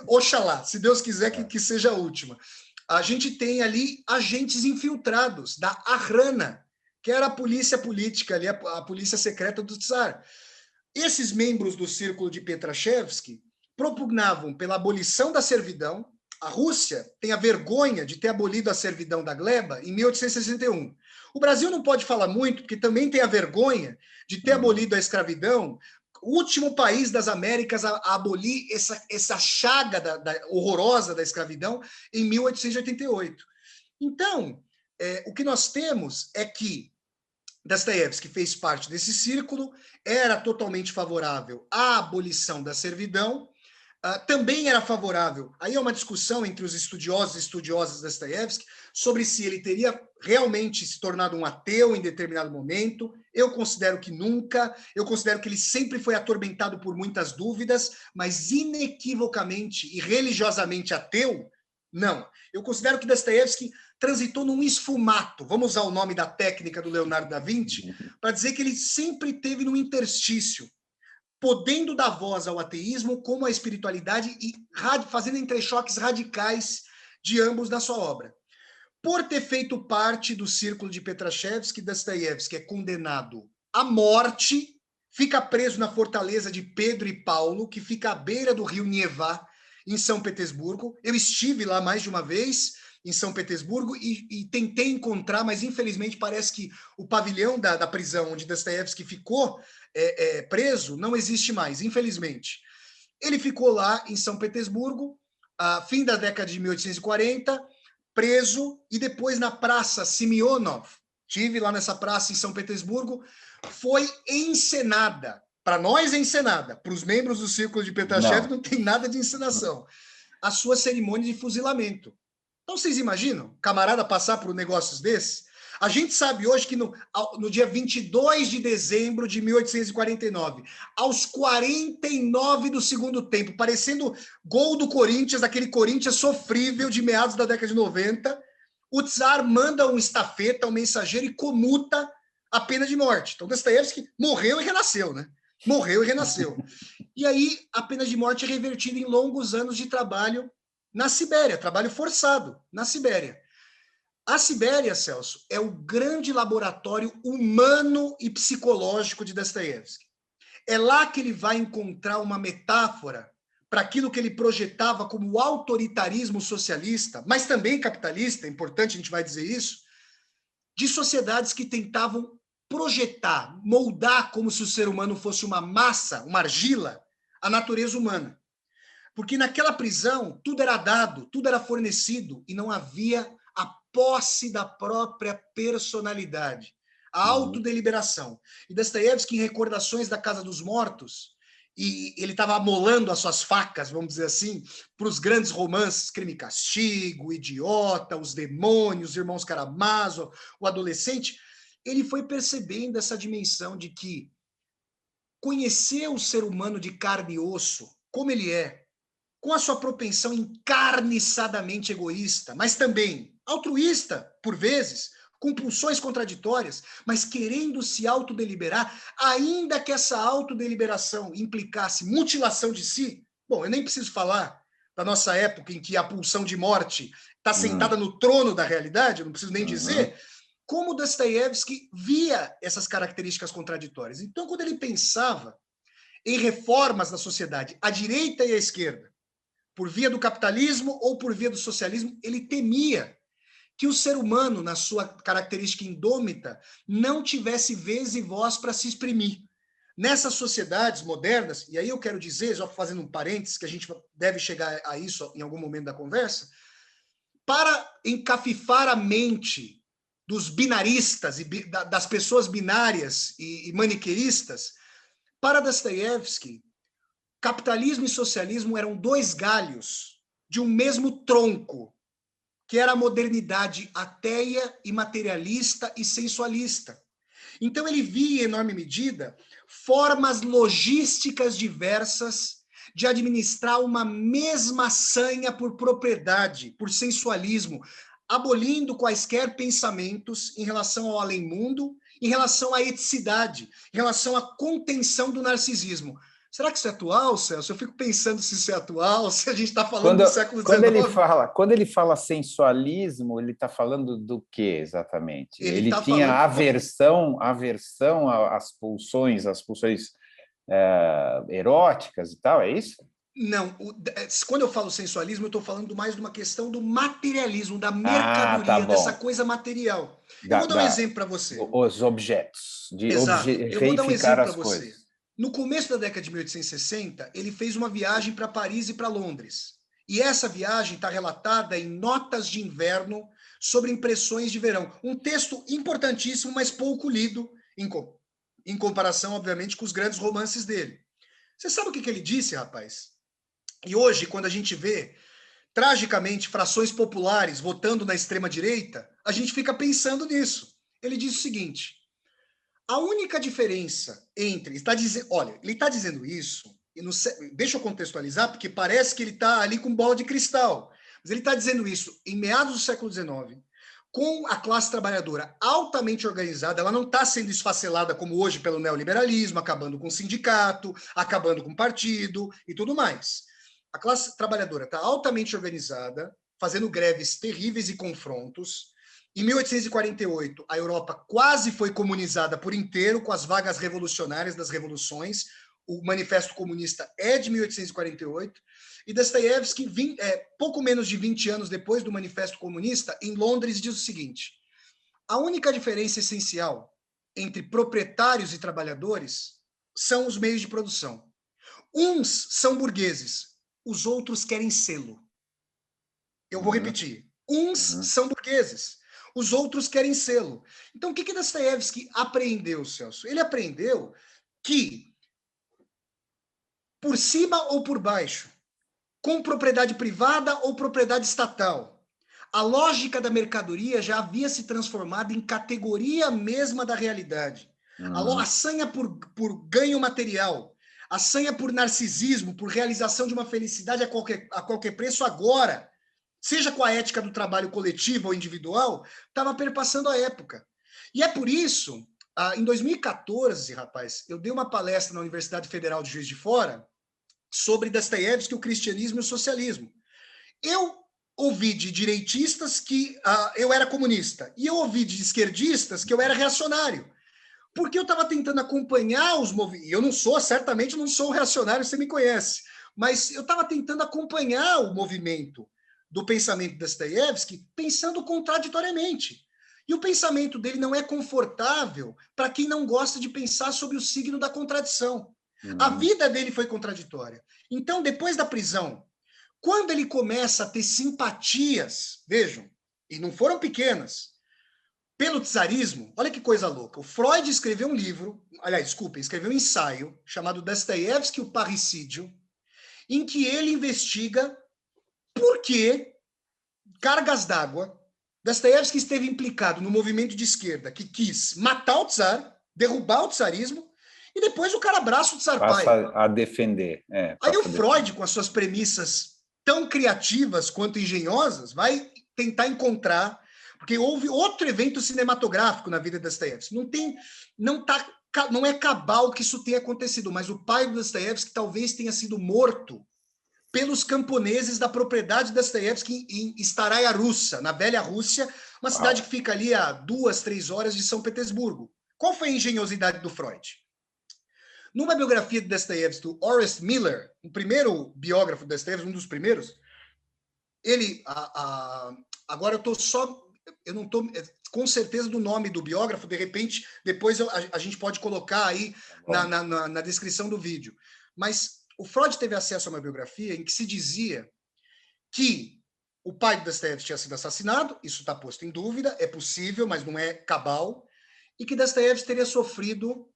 Oxalá, se Deus quiser que seja a última. A gente tem ali agentes infiltrados da Ahrana, que era a polícia política, ali, a polícia secreta do Tsar. Esses membros do círculo de Petrashevsky propugnavam pela abolição da servidão. A Rússia tem a vergonha de ter abolido a servidão da gleba em 1861. O Brasil não pode falar muito, porque também tem a vergonha de ter abolido a escravidão, o último país das Américas a abolir essa chaga horrorosa da escravidão em 1888. Então, o que nós temos é que Dostoiévski fez parte desse círculo, era totalmente favorável à abolição da servidão, também era favorável, aí é uma discussão entre os estudiosos e estudiosas de Dostoiévski sobre se ele teria realmente se tornado um ateu em determinado momento. Eu considero que nunca, eu considero que ele sempre foi atormentado por muitas dúvidas, mas inequivocamente e religiosamente ateu, não. Eu considero que Dostoiévski transitou num esfumato, vamos usar o nome da técnica do Leonardo da Vinci, para dizer que ele sempre teve num interstício, podendo dar voz ao ateísmo como à espiritualidade e fazendo entrechoques radicais de ambos na sua obra. Por ter feito parte do círculo de Petrashevsky, Dostoiévski é condenado à morte, fica preso na fortaleza de Pedro e Paulo, que fica à beira do rio Neva, em São Petersburgo. Eu estive lá mais de uma vez, em São Petersburgo, e tentei encontrar, mas infelizmente parece que o pavilhão da prisão onde Dostoiévski ficou preso não existe mais, infelizmente. Ele ficou lá em São Petersburgo, fim da década de 1840, preso, e depois na Praça Simeonov, tive lá nessa praça em São Petersburgo, foi encenada. Para nós é encenada, para os membros do Círculo de Petrashevsky não tem nada de encenação. A sua cerimônia de fuzilamento. Então vocês imaginam, camarada passar por negócios desses? A gente sabe hoje que no dia 22 de dezembro de 1849, aos 49 do segundo tempo, parecendo gol do Corinthians, aquele Corinthians sofrível de meados da década de 90, o Tsar manda um estafeta, um mensageiro, e comuta a pena de morte. Então, Dostoiévski morreu e renasceu, né? Morreu e renasceu. E aí, a pena de morte é revertida em longos anos de trabalho na Sibéria, trabalho forçado na Sibéria. A Sibéria, Celso, é o grande laboratório humano e psicológico de Dostoiévski. É lá que ele vai encontrar uma metáfora para aquilo que ele projetava como autoritarismo socialista, mas também capitalista, é importante a gente vai dizer isso, de sociedades que tentavam projetar, moldar como se o ser humano fosse uma massa, uma argila, a natureza humana. Porque naquela prisão tudo era dado, tudo era fornecido e não havia a posse da própria personalidade, a autodeliberação. E Dostoiévski, em Recordações da Casa dos Mortos, e ele estava amolando as suas facas, vamos dizer assim, para os grandes romances, Crime e Castigo, Idiota, Os Demônios, Irmãos Karamazov, O Adolescente, ele foi percebendo essa dimensão de que conhecer o ser humano de carne e osso, como ele é, com a sua propensão encarniçadamente egoísta, mas também altruísta, por vezes, com pulsões contraditórias, mas querendo se autodeliberar, ainda que essa autodeliberação implicasse mutilação de si. Bom, eu nem preciso falar da nossa época em que a pulsão de morte está sentada no trono da realidade, eu não preciso nem dizer, como Dostoiévski via essas características contraditórias. Então, quando ele pensava em reformas na sociedade, à direita e à esquerda, por via do capitalismo ou por via do socialismo, ele temia que o ser humano, na sua característica indômita, não tivesse vez e voz para se exprimir. Nessas sociedades modernas, e aí eu quero dizer, já fazendo um parênteses, que a gente deve chegar a isso em algum momento da conversa, para encafifar a mente dos binaristas, e das pessoas binárias e maniqueístas, para Dostoiévski, capitalismo e socialismo eram dois galhos de um mesmo tronco, que era a modernidade ateia e materialista e sensualista. Então ele via, em enorme medida, formas logísticas diversas de administrar uma mesma sanha por propriedade, por sensualismo, abolindo quaisquer pensamentos em relação ao além-mundo, em relação à eticidade, em relação à contenção do narcisismo. Será que isso é atual, Celso? Eu fico pensando se isso é atual, se a gente está falando do século XIX. Quando ele fala sensualismo, ele está falando do que exatamente? Ele tá tinha falando... aversão às pulsões eróticas e tal, é isso? Não, quando eu falo sensualismo, eu estou falando mais de uma questão do materialismo, da mercadoria, dessa coisa material. Eu vou dar um exemplo para você. Os objetos, de eu vou dar um exemplo para você. Coisas. No começo da década de 1860, ele fez uma viagem para Paris e para Londres. E essa viagem está relatada em Notas de Inverno sobre Impressões de Verão. Um texto importantíssimo, mas pouco lido, em comparação, obviamente, com os grandes romances dele. Você sabe o que ele disse, rapaz? E hoje, quando a gente vê, tragicamente, frações populares votando na extrema-direita, a gente fica pensando nisso. Ele diz o seguinte: a única diferença entre... ele está dizendo isso, e deixa eu contextualizar, porque parece que ele está ali com bola de cristal, mas ele está dizendo isso em meados do século XIX, com a classe trabalhadora altamente organizada. Ela não está sendo esfacelada como hoje pelo neoliberalismo, acabando com o sindicato, acabando com o partido e tudo mais. A classe trabalhadora está altamente organizada, fazendo greves terríveis e confrontos. Em 1848, a Europa quase foi comunizada por inteiro com as vagas revolucionárias das revoluções. O Manifesto Comunista é de 1848. E Dostoiévski, pouco menos de 20 anos depois do Manifesto Comunista, em Londres, diz o seguinte: a única diferença essencial entre proprietários e trabalhadores são os meios de produção. Uns são burgueses, os outros querem sê-lo. Eu vou repetir. Uns são burgueses, os outros querem sê-lo. Então, o que Dostoiévski aprendeu, Celso? Ele aprendeu que, por cima ou por baixo, com propriedade privada ou propriedade estatal, a lógica da mercadoria já havia se transformado em categoria mesma da realidade. A sanha por ganho material, a sanha por narcisismo, por realização de uma felicidade a qualquer preço agora, seja com a ética do trabalho coletivo ou individual, estava perpassando a época. E é por isso, em 2014, rapaz, eu dei uma palestra na Universidade Federal de Juiz de Fora sobre Dostoiévski, o cristianismo e o socialismo. Eu ouvi de direitistas que eu era comunista, e eu ouvi de esquerdistas que eu era reacionário, porque eu estava tentando acompanhar os movimentos. Eu não sou, certamente não sou reacionário, você me conhece, mas eu estava tentando acompanhar o movimento do pensamento de Dostoiévski, pensando contraditoriamente. E o pensamento dele não é confortável para quem não gosta de pensar sobre o signo da contradição. A vida dele foi contraditória. Então, depois da prisão, quando ele começa a ter simpatias, vejam, e não foram pequenas, pelo czarismo, olha que coisa louca. O Freud escreveu um livro, escreveu um ensaio chamado Dostoiévski, o Parricídio, em que ele investiga por que, cargas d'água, Dostoiévski esteve implicado no movimento de esquerda que quis matar o czar, derrubar o czarismo, e depois o cara abraça o czar pai. Passa a defender. Aí o Freud, com as suas premissas tão criativas quanto engenhosas, vai tentar encontrar, porque houve outro evento cinematográfico na vida de Dostoiévski. Não é cabal que isso tenha acontecido, mas o pai do Dostoiévski talvez tenha sido morto pelos camponeses da propriedade de Dostoiévski em Staraya Russa, na velha Rússia, uma cidade que fica ali a 2-3 horas de São Petersburgo. Qual foi a engenhosidade do Freud? Numa biografia de Dostoiévski, do Horace Miller, o primeiro biógrafo de Dostoiévski, um dos primeiros, ele, agora eu não estou com certeza do nome do biógrafo, de repente, depois a gente pode colocar aí na descrição do vídeo. Mas o Freud teve acesso a uma biografia em que se dizia que o pai de Dostoiévski tinha sido assassinado, isso está posto em dúvida, é possível, mas não é cabal, e que Dostoiévski teria sofrido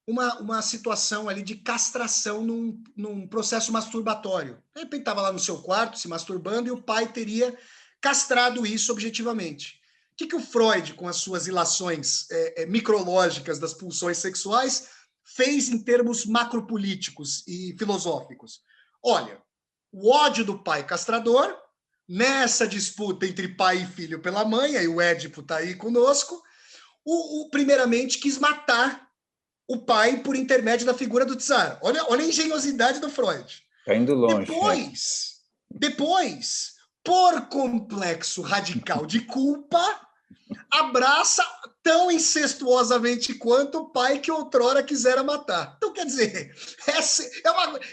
uma situação ali de castração num processo masturbatório. De repente estava lá no seu quarto se masturbando e o pai teria castrado isso objetivamente. O que o Freud, com as suas ilações micrológicas das pulsões sexuais, fez em termos macropolíticos e filosóficos? Olha, o ódio do pai castrador, nessa disputa entre pai e filho pela mãe, aí o Édipo está aí conosco, primeiramente quis matar o pai por intermédio da figura do czar. Olha a engenhosidade do Freud. Está indo longe. Depois, por complexo radical de culpa, abraça tão incestuosamente quanto o pai que outrora quisera matar. Então, quer dizer,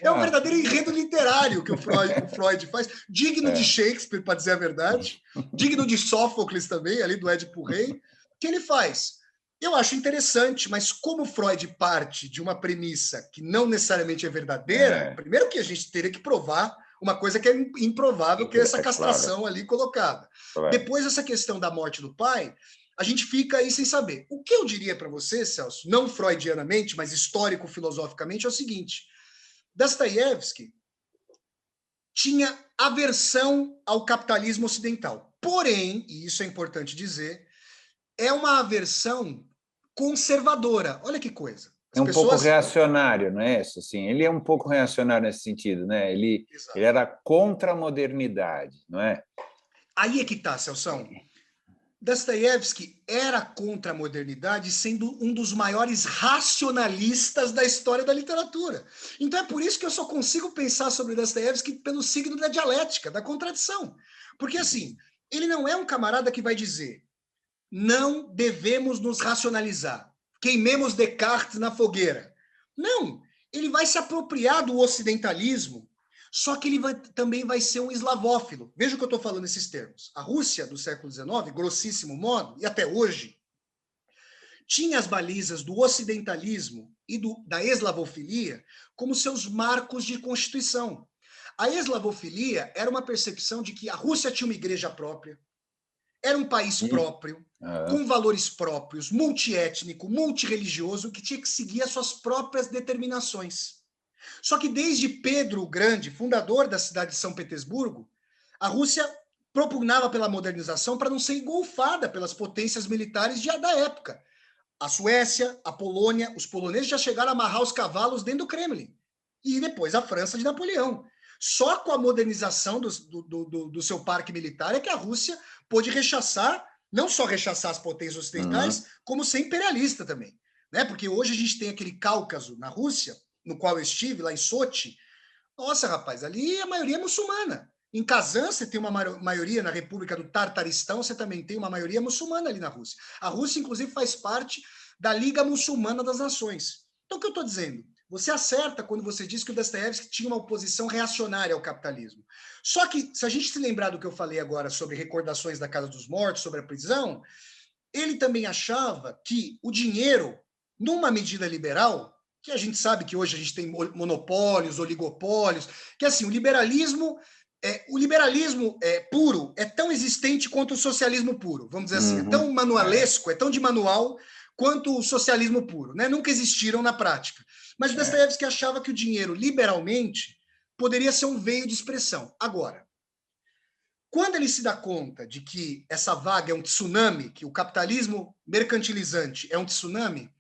é um verdadeiro enredo literário que o Freud faz, digno de Shakespeare, para dizer a verdade, digno de Sófocles também, ali do Édipo Rei, que ele faz. Eu acho interessante, mas como Freud parte de uma premissa que não necessariamente é verdadeira, primeiro que a gente teria que provar uma coisa que é improvável, que é essa castração ali colocada. Claro. Depois, essa questão da morte do pai, a gente fica aí sem saber. O que eu diria para você, Celso, não freudianamente, mas histórico-filosoficamente, é o seguinte: Dostoiévski tinha aversão ao capitalismo ocidental. Porém, e isso é importante dizer, é uma aversão conservadora. Olha que coisa. É um pouco reacionário, não é isso? Assim, ele é um pouco reacionário nesse sentido, né? Ele era contra a modernidade, não é? Aí é que está, Celso. Dostoiévski era contra a modernidade, sendo um dos maiores racionalistas da história da literatura. Então é por isso que eu só consigo pensar sobre Dostoiévski pelo signo da dialética, da contradição. Porque, assim, ele não é um camarada que vai dizer não devemos nos racionalizar, queimemos Descartes na fogueira. Não, ele vai se apropriar do ocidentalismo, só que ele também vai ser um eslavófilo. Veja o que eu estou falando nesses termos. A Rússia do século XIX, grossíssimo modo, e até hoje, tinha as balizas do ocidentalismo e da eslavofilia como seus marcos de constituição. A eslavofilia era uma percepção de que a Rússia tinha uma igreja própria, era um país próprio, com valores próprios, multiétnico, multireligioso, que tinha que seguir as suas próprias determinações. Só que desde Pedro o Grande, fundador da cidade de São Petersburgo, a Rússia propugnava pela modernização para não ser engolfada pelas potências militares da época. A Suécia, a Polônia, os poloneses já chegaram a amarrar os cavalos dentro do Kremlin. E depois a França de Napoleão. Só com a modernização do seu parque militar é que a Rússia pôde rechaçar, não só rechaçar as potências ocidentais, como ser imperialista também. Né? Porque hoje a gente tem aquele Cáucaso na Rússia, no qual eu estive, lá em Sochi. Nossa, rapaz, ali a maioria é muçulmana. Em Kazan, você tem uma maioria, na República do Tartaristão, você também tem uma maioria muçulmana ali na Rússia. A Rússia, inclusive, faz parte da Liga Muçulmana das Nações. Então, o que eu estou dizendo? Você acerta quando você diz que o Dostoiévski tinha uma oposição reacionária ao capitalismo. Só que, se a gente se lembrar do que eu falei agora sobre Recordações da Casa dos Mortos, sobre a prisão, ele também achava que o dinheiro, numa medida liberal, que a gente sabe que hoje a gente tem monopólios, oligopólios, que assim, o liberalismo puro é tão existente quanto o socialismo puro, vamos dizer assim, é tão manualesco, é tão de manual quanto o socialismo puro, né? Nunca existiram na prática. Mas o Dostoiévski achava que o dinheiro, liberalmente, poderia ser um veio de expressão. Agora, quando ele se dá conta de que essa vaga é um tsunami, que o capitalismo mercantilizante é um tsunami,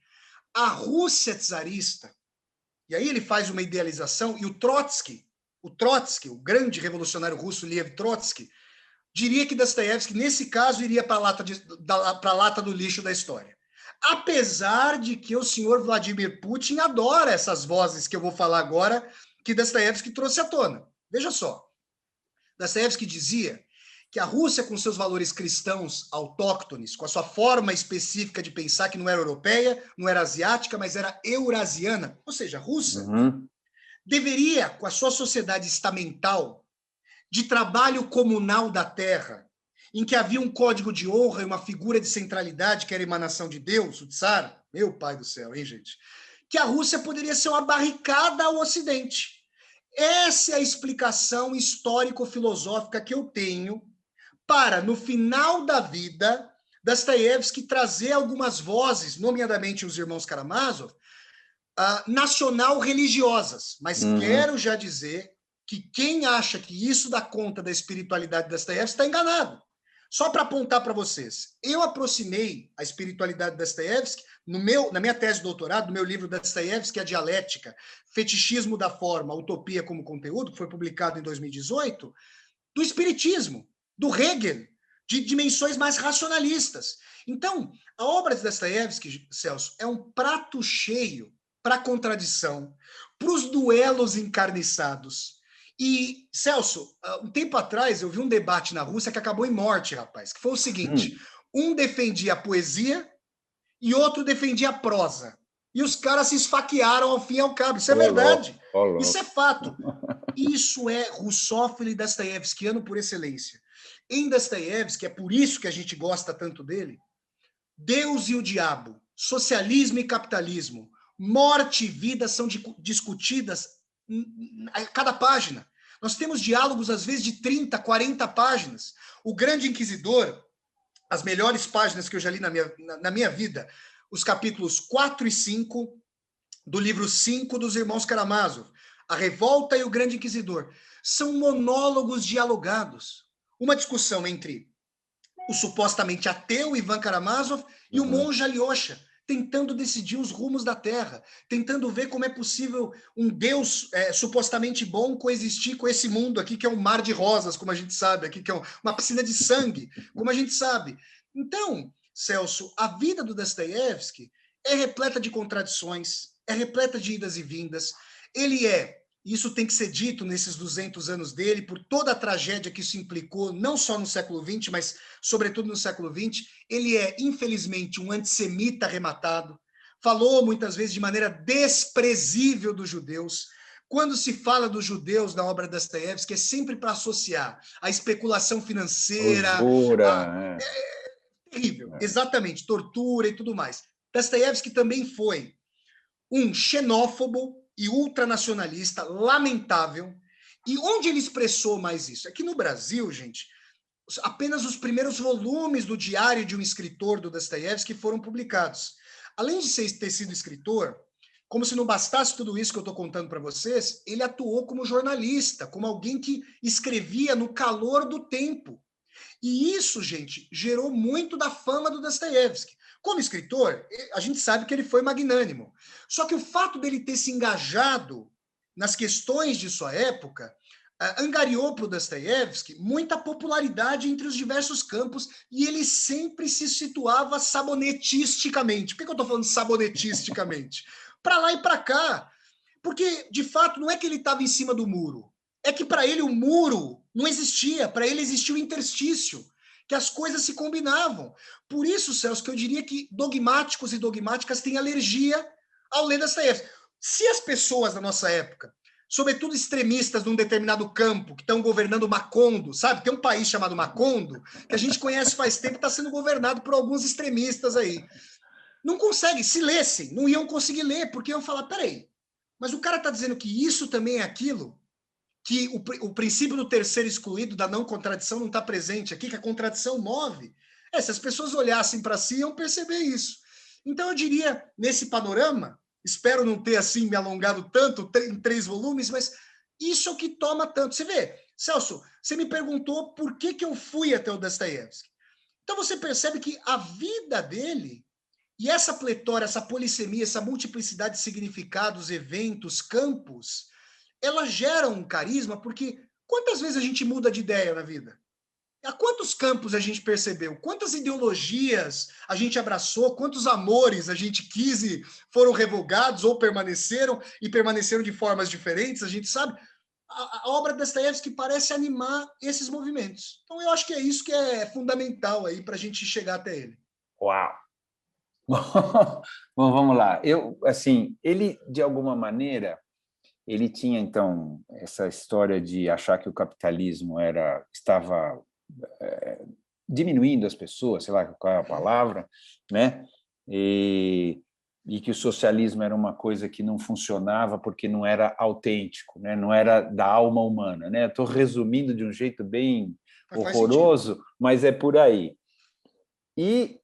a Rússia czarista, e aí ele faz uma idealização, e o Trotsky, o grande revolucionário russo Lev Trotsky, diria que Dostoiévski, nesse caso, iria para a lata do lixo da história. Apesar de que o senhor Vladimir Putin adora essas vozes que eu vou falar agora, que Dostoiévski trouxe à tona. Veja só, Dostoiévski dizia que a Rússia, com seus valores cristãos autóctones, com a sua forma específica de pensar, que não era europeia, não era asiática, mas era eurasiana, ou seja, russa, deveria, com a sua sociedade estamental, de trabalho comunal da terra, em que havia um código de honra e uma figura de centralidade, que era a emanação de Deus, o Tsar, meu pai do céu, hein, gente? Que a Rússia poderia ser uma barricada ao Ocidente. Essa é a explicação histórico-filosófica que eu tenho para, no final da vida, Dostoiévski trazer algumas vozes, nomeadamente os irmãos Karamazov, nacional-religiosas. Mas quero já dizer que quem acha que isso dá conta da espiritualidade de Dostoiévski está enganado. Só para apontar para vocês, eu aproximei a espiritualidade de Dostoiévski na minha tese de doutorado, no meu livro Dostoiévski, a Dialética, Fetichismo da Forma, Utopia como Conteúdo, que foi publicado em 2018, do espiritismo, do Hegel, de dimensões mais racionalistas. Então, a obra de Dostoiévski, Celso, é um prato cheio para a contradição, para os duelos encarniçados. E, Celso, um tempo atrás eu vi um debate na Rússia que acabou em morte, rapaz, que foi o seguinte, um defendia a poesia e outro defendia a prosa. E os caras se esfaquearam ao fim e ao cabo. Isso é verdade. Isso é fato. Isso é russófilo e dostoiévskiano por excelência. Em Dostoiévski, é por isso que a gente gosta tanto dele, Deus e o diabo, socialismo e capitalismo, morte e vida são discutidas a cada página. Nós temos diálogos, às vezes, de 30, 40 páginas. O Grande Inquisidor, as melhores páginas que eu já li na minha vida, os capítulos 4 e 5 do livro 5 dos Irmãos Karamazov, A Revolta e o Grande Inquisidor, são monólogos dialogados. Uma discussão entre o supostamente ateu Ivan Karamazov e o monge Alyosha, tentando decidir os rumos da Terra, tentando ver como é possível um Deus supostamente bom coexistir com esse mundo aqui, que é um mar de rosas, como a gente sabe, aqui que é uma piscina de sangue, como a gente sabe. Então, Celso, a vida do Dostoiévski é repleta de contradições, é repleta de idas e vindas. Ele isso tem que ser dito nesses 200 anos dele, por toda a tragédia que isso implicou, não só no século XX, mas sobretudo no século XX. Ele é, infelizmente, um antissemita arrematado. Falou muitas vezes de maneira desprezível dos judeus. Quando se fala dos judeus na obra da Dostoiévski, é sempre para associar a especulação financeira, Usura, terrível, exatamente, tortura e tudo mais. Dostoiévski também foi um xenófobo e ultranacionalista lamentável. E onde ele expressou mais isso? É que no Brasil, gente, apenas os primeiros volumes do Diário de um Escritor do Dostoiévski foram publicados. Além de ter sido escritor, como se não bastasse tudo isso que eu estou contando para vocês, ele atuou como jornalista, como alguém que escrevia no calor do tempo. E isso, gente, gerou muito da fama do Dostoiévski. Como escritor, a gente sabe que ele foi magnânimo. Só que o fato dele ter se engajado nas questões de sua época angariou para o Dostoiévski muita popularidade entre os diversos campos e ele sempre se situava sabonetisticamente. Por que eu estou falando sabonetisticamente? Para lá e para cá. Porque, de fato, não é que ele estava em cima do muro. É que para ele o muro não existia, para ele existia o interstício, que as coisas se combinavam. Por isso, Celso, que eu diria que dogmáticos e dogmáticas têm alergia ao ler Dostoiévski. Se as pessoas da nossa época, sobretudo extremistas num determinado campo, que estão governando Macondo, sabe? Tem um país chamado Macondo, que a gente conhece faz tempo e está sendo governado por alguns extremistas aí. Não conseguem, se lessem, não iam conseguir ler, porque iam falar, peraí, mas o cara está dizendo que isso também é aquilo, que o princípio do terceiro excluído, da não contradição, não está presente aqui, que a contradição move. Se as pessoas olhassem para si, iam perceber isso. Então, eu diria, nesse panorama, espero não ter assim me alongado tanto em 3 volumes, mas isso é o que toma tanto. Você vê, Celso, você me perguntou por que eu fui até o Dostoiévski. Então, você percebe que a vida dele e essa pletora, essa polissemia, essa multiplicidade de significados, eventos, campos, ela gera um carisma, porque quantas vezes a gente muda de ideia na vida? A quantos campos a gente percebeu? Quantas ideologias a gente abraçou? Quantos amores a gente quis e foram revogados ou permaneceram e permaneceram de formas diferentes? A gente sabe. A obra de Dostoiévski parece animar esses movimentos. Então, eu acho que é isso que é fundamental aí para a gente chegar até ele. Uau! Bom, vamos lá. Ele, de alguma maneira, ele tinha, então, essa história de achar que o capitalismo estava diminuindo as pessoas, sei lá qual é a palavra, né? E que o socialismo era uma coisa que não funcionava porque não era autêntico, né? Não era da alma humana, né? Estou resumindo de um jeito bem horroroso, mas é por aí. E,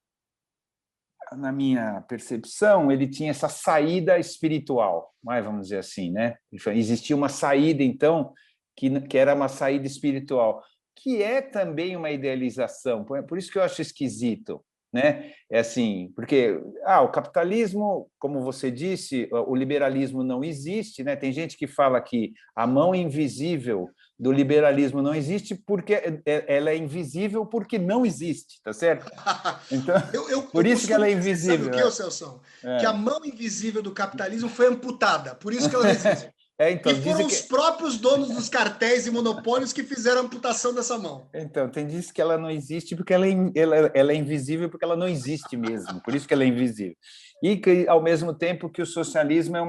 na minha percepção, ele tinha essa saída espiritual, vamos dizer assim, né? Existia uma saída, então, que era uma saída espiritual, que é também uma idealização. Por isso que eu acho esquisito, né? É assim, porque o capitalismo, como você disse, o liberalismo não existe, né? Tem gente que fala que a mão invisível do liberalismo não existe porque ela é invisível porque não existe, tá certo? Então, por isso que ela é invisível. Sabe o que, Celso? Que a mão invisível do capitalismo foi amputada, por isso que ela não existe. Então, e foram os próprios donos dos cartéis e monopólios que fizeram a amputação dessa mão. Então, diz que ela não existe porque ela é invisível porque ela não existe mesmo, por isso que ela é invisível. E que, ao mesmo tempo, que o socialismo é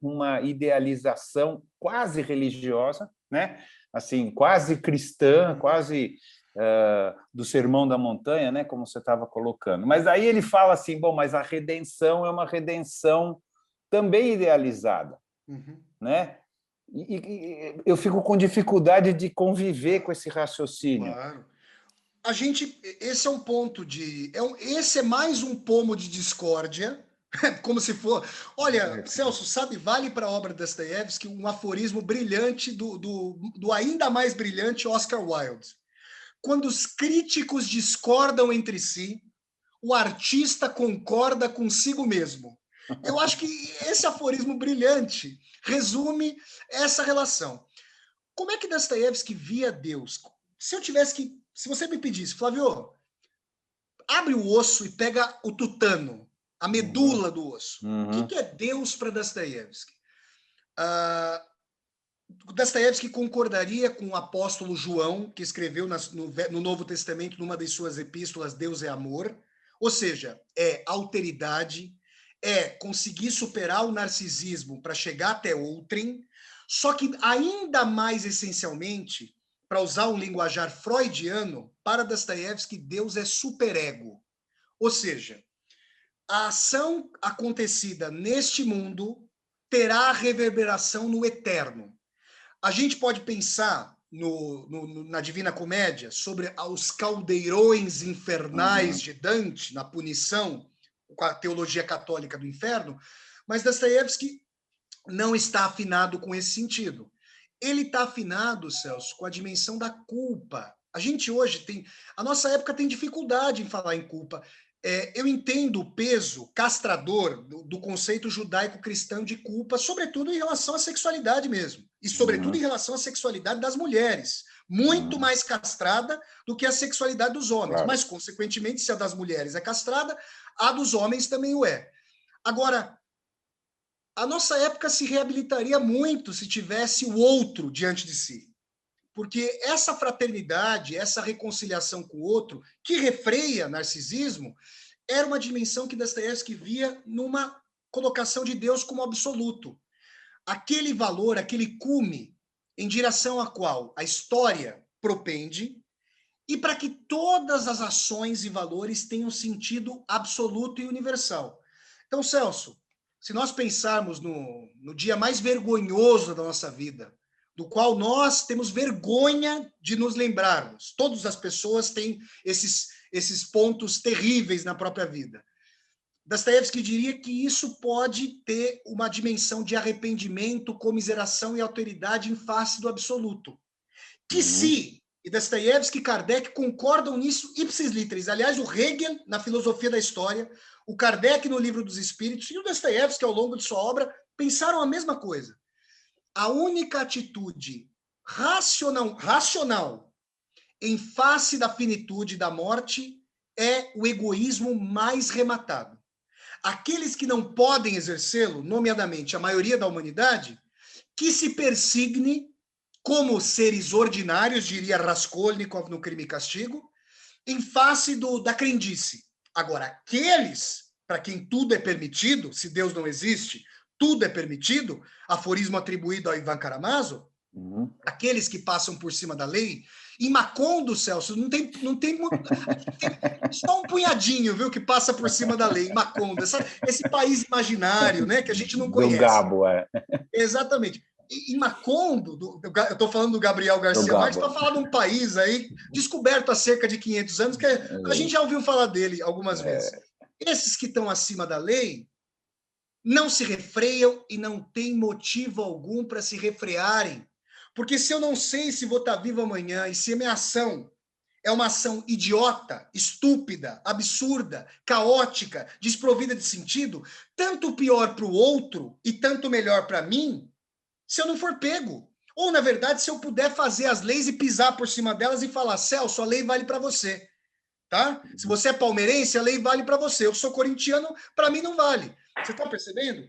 uma idealização quase religiosa, né? Assim, quase cristã, quase do Sermão da Montanha, né? Como você estava colocando. Mas aí ele fala assim, bom, mas a redenção é uma redenção também idealizada. Né? E eu fico com dificuldade de conviver com esse raciocínio. Claro. Esse é um ponto esse é mais um pomo de discórdia, como se for. Olha, Celso, sabe, vale para a obra de Dostoiévski um aforismo brilhante do ainda mais brilhante Oscar Wilde. Quando os críticos discordam entre si, o artista concorda consigo mesmo. Eu acho que esse aforismo brilhante resume essa relação. Como é que Dostoiévski via Deus? Se você me pedisse, Flávio, abre o osso e pega o tutano, a medula do osso. O que é Deus para Dostoiévski? Dostoiévski concordaria com o apóstolo João, que escreveu no Novo Testamento, numa das suas epístolas, Deus é amor, ou seja, é alteridade, é conseguir superar o narcisismo para chegar até outrem, só que ainda mais essencialmente, para usar um linguajar freudiano, para Dostoiévski, Deus é superego. Ou seja, a ação acontecida neste mundo terá reverberação no eterno. A gente pode pensar na Divina Comédia sobre os caldeirões infernais de Dante, na punição, com a teologia católica do inferno, mas Dostoiévski não está afinado com esse sentido. Ele está afinado, Celso, com a dimensão da culpa. A gente hoje a nossa época tem dificuldade em falar em culpa. Eu entendo o peso castrador do conceito judaico-cristão de culpa, sobretudo em relação à sexualidade mesmo, e sobretudo em relação à sexualidade das mulheres, muito mais castrada do que a sexualidade dos homens, mas, consequentemente, se a das mulheres é castrada, a dos homens também o é. Agora, a nossa época se reabilitaria muito se tivesse o outro diante de si. Porque essa fraternidade, essa reconciliação com o outro, que refreia narcisismo, era uma dimensão que Dostoiévski via numa colocação de Deus como absoluto. Aquele valor, aquele cume em direção a qual a história propende e para que todas as ações e valores tenham sentido absoluto e universal. Então, Celso, se nós pensarmos no dia mais vergonhoso da nossa vida, do qual nós temos vergonha de nos lembrarmos. Todas as pessoas têm esses pontos terríveis na própria vida. Dostoiévski diria que isso pode ter uma dimensão de arrependimento, comiseração e alteridade em face do absoluto. Que se, e Dostoiévski e Kardec concordam nisso ipsis literis, aliás, o Hegel, na Filosofia da História, o Kardec no Livro dos Espíritos e o Dostoiévski, ao longo de sua obra, pensaram a mesma coisa. A única atitude racional em face da finitude da morte é o egoísmo mais rematado. Aqueles que não podem exercê-lo, nomeadamente a maioria da humanidade, que se persigne como seres ordinários, diria Raskolnikov no Crime e Castigo, em face da crendice. Agora, aqueles para quem tudo é permitido, se Deus não existe, tudo é permitido, aforismo atribuído ao Ivan Karamazov, aqueles que passam por cima da lei, em Macondo, Celso, não tem só um punhadinho, viu, que passa por cima da lei, em Macondo, esse país imaginário, né, que a gente não conhece. Do Gabo, Exatamente. Em Macondo, eu estou falando do Gabriel Garcia Marques, para falar de um país aí descoberto há cerca de 500 anos, que a gente já ouviu falar dele algumas vezes. Esses que estão acima da lei não se refreiam e não têm motivo algum para se refrearem. Porque se eu não sei se vou estar vivo amanhã e se a minha ação é uma ação idiota, estúpida, absurda, caótica, desprovida de sentido, tanto pior para o outro e tanto melhor para mim, se eu não for pego. Ou, na verdade, se eu puder fazer as leis e pisar por cima delas e falar, Celso, a lei vale para você. Tá? Se você é palmeirense, a lei vale para você. Eu sou corintiano, para mim não vale. Você está percebendo?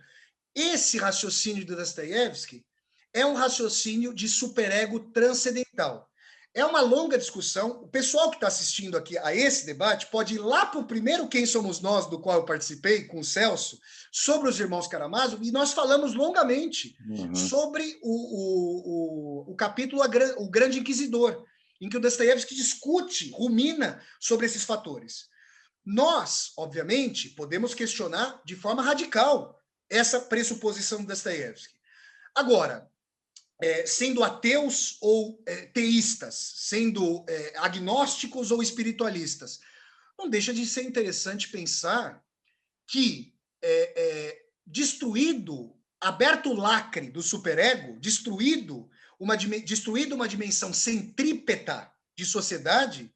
Esse raciocínio de Dostoiévski é um raciocínio de superego transcendental. É uma longa discussão. O pessoal que está assistindo aqui a esse debate pode ir lá para o primeiro Quem Somos Nós, do qual eu participei com o Celso, sobre os irmãos Karamazov, e nós falamos longamente sobre o capítulo O Grande Inquisidor, em que o Dostoiévski discute, rumina sobre esses fatores. Nós, obviamente, podemos questionar de forma radical essa pressuposição do Dostoiévski. Agora, sendo ateus ou teístas, sendo agnósticos ou espiritualistas, não deixa de ser interessante pensar que, aberto o lacre do superego, destruído uma dimensão centrípeta de sociedade,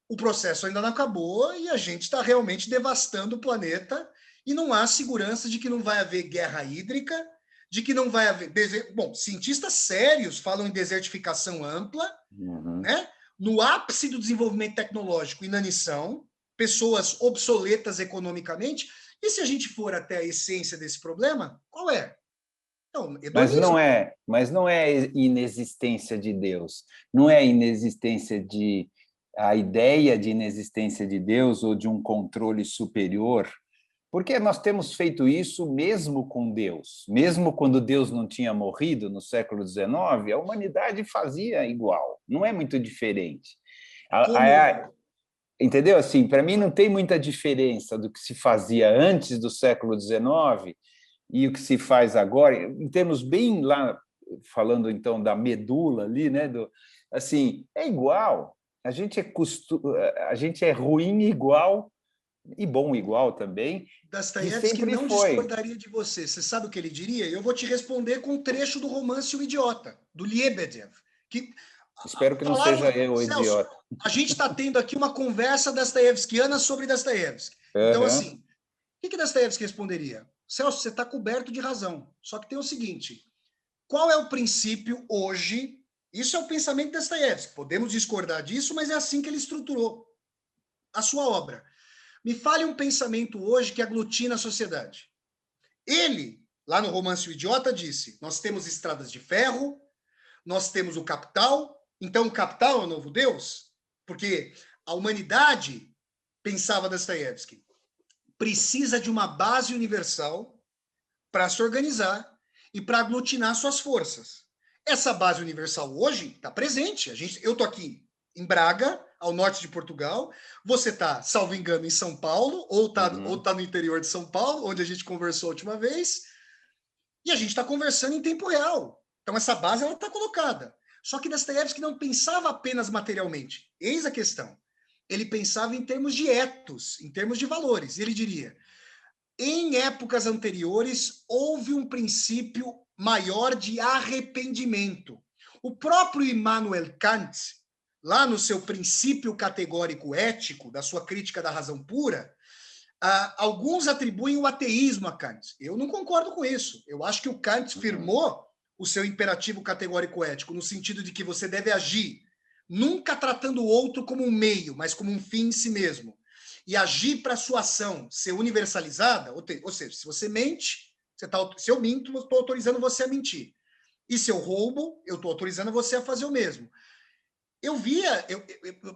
o processo ainda não acabou e a gente está realmente devastando o planeta e não há segurança de que não vai haver guerra hídrica, de que não vai haver... Bom, cientistas sérios falam em desertificação ampla, né? No ápice do desenvolvimento tecnológico, inanição, pessoas obsoletas economicamente. E se a gente for até a essência desse problema, qual é? Então, hedonismo. Mas não é inexistência de Deus, não é inexistência de a ideia de inexistência de Deus ou de um controle superior, porque nós temos feito isso mesmo com Deus, mesmo quando Deus não tinha morrido no século XIX, a humanidade fazia igual, não é muito diferente. Entendeu? Assim, para mim não tem muita diferença do que se fazia antes do século XIX e o que se faz agora, em termos bem lá, falando então da medula ali, né? Assim, é igual. A gente é ruim igual e bom igual também, que Dostoiévski sempre não foi. discordaria de você. Você sabe o que ele diria? Eu vou te responder com um trecho do romance O Idiota, do Lebedev, que Espero que não seja falaram, eu o Celso, idiota. a gente está tendo aqui uma conversa dostoiévskiana sobre Dostoiévski. Então, Uhum. assim, o que Dostoiévski responderia? Celso, você está coberto de razão. Só que tem o seguinte, qual é o princípio hoje? Isso é o pensamento de Dostoiévski. Podemos discordar disso, mas é assim que ele estruturou a sua obra. Me fale um pensamento hoje que aglutina a sociedade. Ele, lá no romance O Idiota, disse: nós temos estradas de ferro, nós temos o capital, então o capital é o novo Deus? Porque a humanidade, pensava Dostoiévski, precisa de uma base universal para se organizar e para aglutinar suas forças. Essa base universal hoje está presente. Eu estou aqui em Braga, ao norte de Portugal. Você está, salvo engano, em São Paulo, ou tá no interior de São Paulo, onde a gente conversou a última vez, e a gente está conversando em tempo real. Então, essa base está colocada. Só que Dostoiévski não pensava apenas materialmente. Eis a questão. Ele pensava em termos de ethos, em termos de valores. Ele diria, em épocas anteriores, houve um princípio maior de arrependimento. O próprio Immanuel Kant, lá no seu princípio categórico ético, da sua crítica da razão pura, alguns atribuem o ateísmo a Kant. Eu não concordo com isso. Eu acho que o Kant firmou o seu imperativo categórico ético, no sentido de que você deve agir, nunca tratando o outro como um meio, mas como um fim em si mesmo. E agir para a sua ação ser universalizada, ou seja, se você mente, se eu minto, eu estou autorizando você a mentir. E se eu roubo, eu estou autorizando você a fazer o mesmo. Eu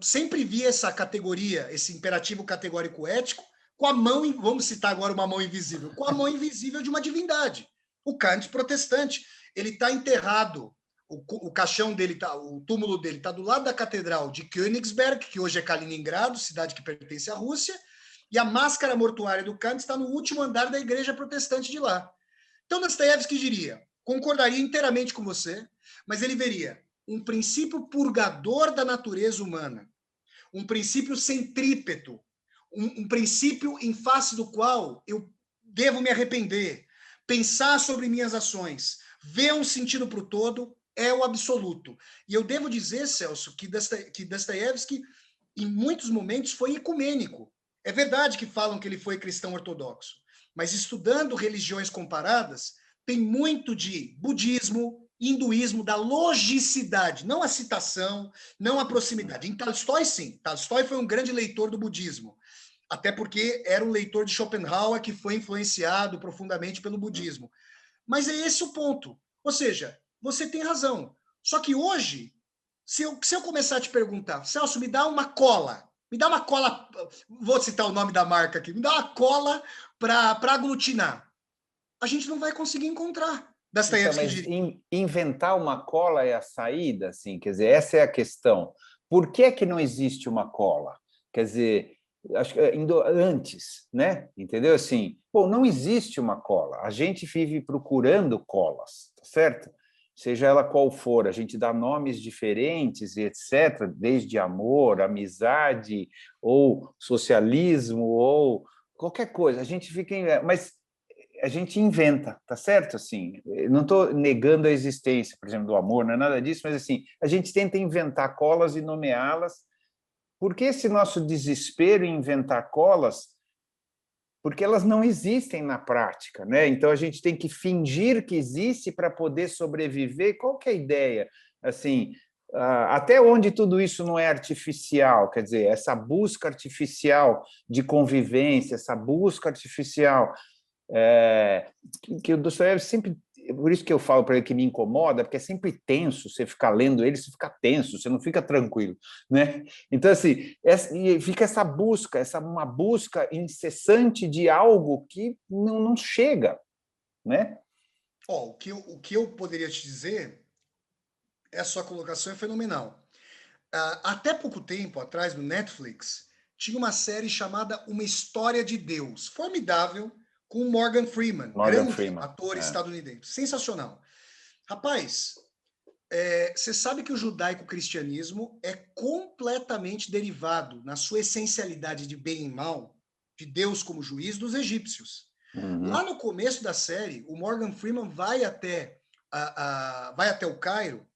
sempre via essa categoria, esse imperativo categórico ético, com a mão, vamos citar agora uma mão invisível, com a mão invisível de uma divindade. O Kant protestante, ele está enterrado, o caixão dele, o túmulo dele está do lado da catedral de Königsberg, que hoje é Kaliningrado, cidade que pertence à Rússia, e a máscara mortuária do Kant está no último andar da igreja protestante de lá. Então, Dostoiévski diria, concordaria inteiramente com você, mas ele veria um princípio purgador da natureza humana, um princípio centrípeto, um princípio em face do qual eu devo me arrepender, pensar sobre minhas ações, ver um sentido para o todo, é o absoluto. E eu devo dizer, Celso, que Dostoiévski, em muitos momentos, foi ecumênico. É verdade que falam que ele foi cristão ortodoxo, mas estudando religiões comparadas, tem muito de budismo, hinduísmo, da logicidade, não a citação, não a proximidade. Em Tolstói, sim. Tolstói foi um grande leitor do budismo, até porque era um leitor de Schopenhauer que foi influenciado profundamente pelo budismo. Mas é esse o ponto. Ou seja, você tem razão. Só que hoje, se eu começar a te perguntar, Celso, me dá uma cola, vou citar o nome da marca aqui, me dá uma cola para aglutinar. A gente não vai conseguir encontrar. Então, mas inventar uma cola é a saída, assim, quer dizer, essa é a questão. Por que que não existe uma cola? Quer dizer, acho que indo antes, né? Entendeu? Assim, pô, não existe uma cola. A gente vive procurando colas, tá certo? Seja ela qual for, a gente dá nomes diferentes e etc., desde amor, amizade, ou socialismo, ou qualquer coisa. A gente fica, mas a gente inventa, tá certo? Assim, não estou negando a existência, por exemplo, do amor, não é nada disso, mas assim, a gente tenta inventar colas e nomeá-las. Por que esse nosso desespero em inventar colas? Porque elas não existem na prática, né? Então a gente tem que fingir que existe para poder sobreviver. Qual que é a ideia? Assim, até onde tudo isso não é artificial, quer dizer, essa busca artificial de convivência, essa busca artificial que o Dostoiévski sempre, por isso que eu falo para ele que me incomoda, porque é sempre tenso, você ficar lendo ele, você fica tenso, você não fica tranquilo, né? Então, assim, fica uma busca incessante de algo que não chega, né? O que eu poderia te dizer, a sua colocação é fenomenal. Até pouco tempo atrás, no Netflix, tinha uma série chamada Uma História de Deus, formidável, com Morgan Freeman, grande ator estadunidense, sensacional. Rapaz, você sabe que o judaico-cristianismo é completamente derivado, na sua essencialidade de bem e mal, de Deus como juiz, dos egípcios. Uhum. Lá no começo da série, o Morgan Freeman vai até o Cairo.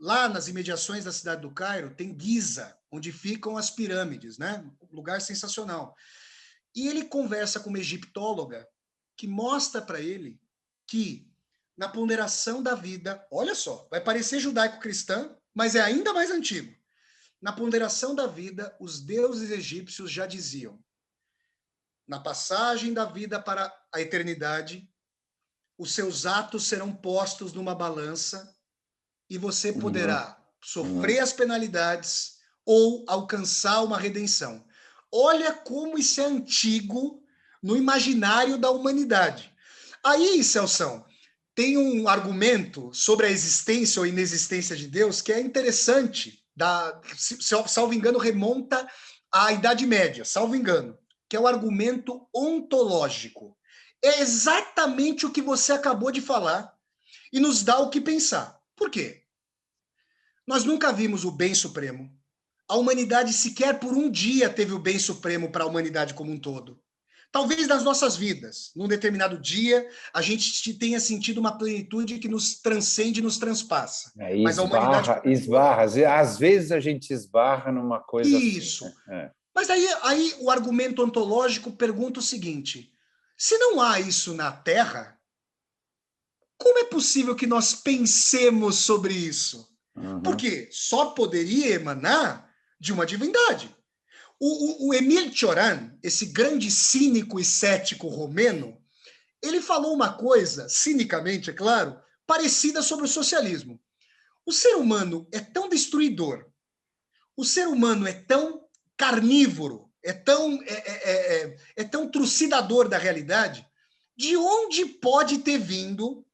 Lá nas imediações da cidade do Cairo tem Giza, onde ficam as pirâmides, né? Um lugar sensacional. E ele conversa com uma egiptóloga que mostra para ele que na ponderação da vida, olha só, vai parecer judaico-cristã, mas é ainda mais antigo. Na ponderação da vida, os deuses egípcios já diziam: na passagem da vida para a eternidade, os seus atos serão postos numa balança e você poderá sofrer as penalidades ou alcançar uma redenção. Olha como isso é antigo no imaginário da humanidade. Aí, Celção, tem um argumento sobre a existência ou inexistência de Deus que é interessante, salvo engano, remonta à Idade Média, salvo engano, que é o argumento ontológico. É exatamente o que você acabou de falar e nos dá o que pensar. Por quê? Nós nunca vimos o bem supremo. A humanidade sequer por um dia teve o bem supremo para a humanidade como um todo. Talvez nas nossas vidas, num determinado dia, a gente tenha sentido uma plenitude que nos transcende e nos transpassa. Mas a humanidade esbarra. Às vezes a gente esbarra numa coisa isso. assim. Né? Mas aí o argumento ontológico pergunta o seguinte: se não há isso na Terra, como é possível que nós pensemos sobre isso? Porque só poderia emanar de uma divindade. O Émile Cioran, esse grande cínico e cético romeno, ele falou uma coisa, cinicamente, é claro, parecida sobre o socialismo. O ser humano é tão destruidor, o ser humano é tão carnívoro, é tão trucidador da realidade, de onde pode ter vindo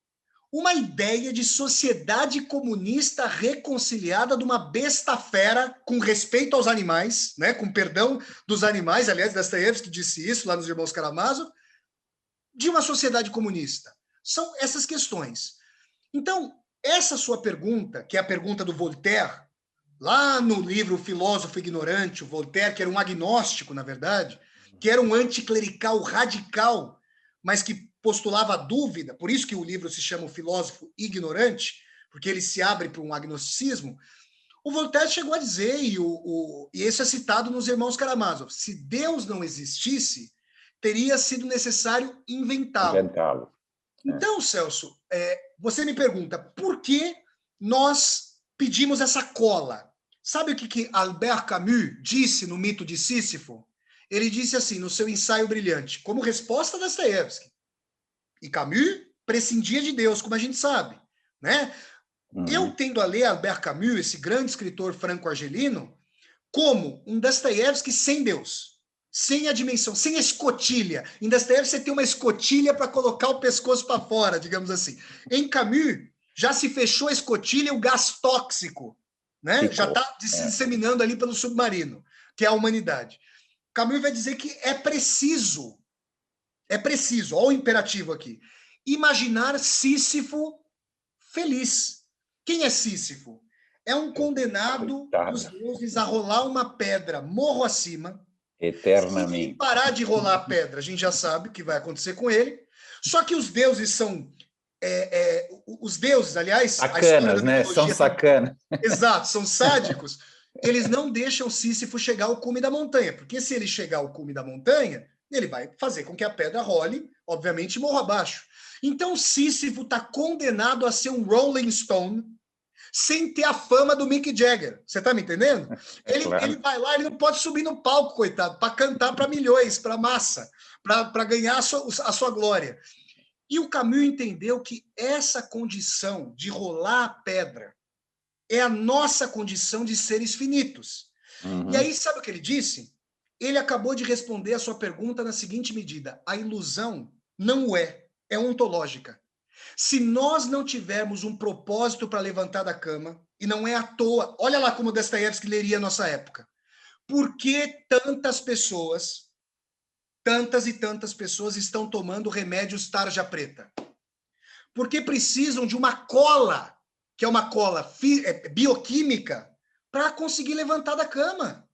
uma ideia de sociedade comunista reconciliada de uma besta fera com respeito aos animais, né, com perdão dos animais, aliás, Dostoiévski disse isso lá nos Irmãos Karamazov, de uma sociedade comunista. São essas questões. Então, essa sua pergunta, que é a pergunta do Voltaire, lá no livro O Filósofo Ignorante, o Voltaire, que era um agnóstico, na verdade, que era um anticlerical radical, mas que postulava a dúvida, por isso que o livro se chama O Filósofo Ignorante, porque ele se abre para um agnosticismo. O Voltaire chegou a dizer, e esse é citado nos Irmãos Karamazov, se Deus não existisse, teria sido necessário inventá-lo. Então, Celso, você me pergunta, por que nós pedimos essa cola? Sabe o que Albert Camus disse no Mito de Sísifo? Ele disse assim, no seu ensaio brilhante, como resposta a Dostoiévski. E Camus prescindia de Deus, como a gente sabe, né? Eu tendo a ler Albert Camus, esse grande escritor franco-argelino, como um Dostoiévski sem Deus, sem a dimensão, sem a escotilha. Em Dostoiévski você tem uma escotilha para colocar o pescoço para fora, digamos assim. Em Camus, já se fechou a escotilha e o gás tóxico, né? Já está se disseminando ali pelo submarino, que é a humanidade. Camus vai dizer que é preciso, olha o imperativo aqui, imaginar Sísifo feliz. Quem é Sísifo? É um condenado dos deuses a rolar uma pedra morro acima. Eternamente. Se ele parar de rolar a pedra, a gente já sabe o que vai acontecer com ele. Só que os deuses são... os deuses, aliás... Sacanas, né? São sacanas. Exato, são sádicos. Eles não deixam Sísifo chegar ao cume da montanha, porque se ele chegar ao cume da montanha, ele vai fazer com que a pedra role, obviamente, morra abaixo. Então, Sísifo está condenado a ser um Rolling Stone, sem ter a fama do Mick Jagger. Você está me entendendo? Ele vai lá, ele não pode subir no palco, coitado, para cantar para milhões, para massa, para ganhar a sua glória. E o Camus entendeu que essa condição de rolar a pedra é a nossa condição de seres finitos. Uhum. E aí, sabe o que ele disse? Ele acabou de responder a sua pergunta na seguinte medida: a ilusão não é ontológica. Se nós não tivermos um propósito para levantar da cama, e não é à toa, olha lá como Dostoiévski leria a nossa época. Por que tantas pessoas, tantas e tantas pessoas estão tomando remédios tarja preta? Porque precisam de uma cola, que é uma cola bioquímica, para conseguir levantar da cama.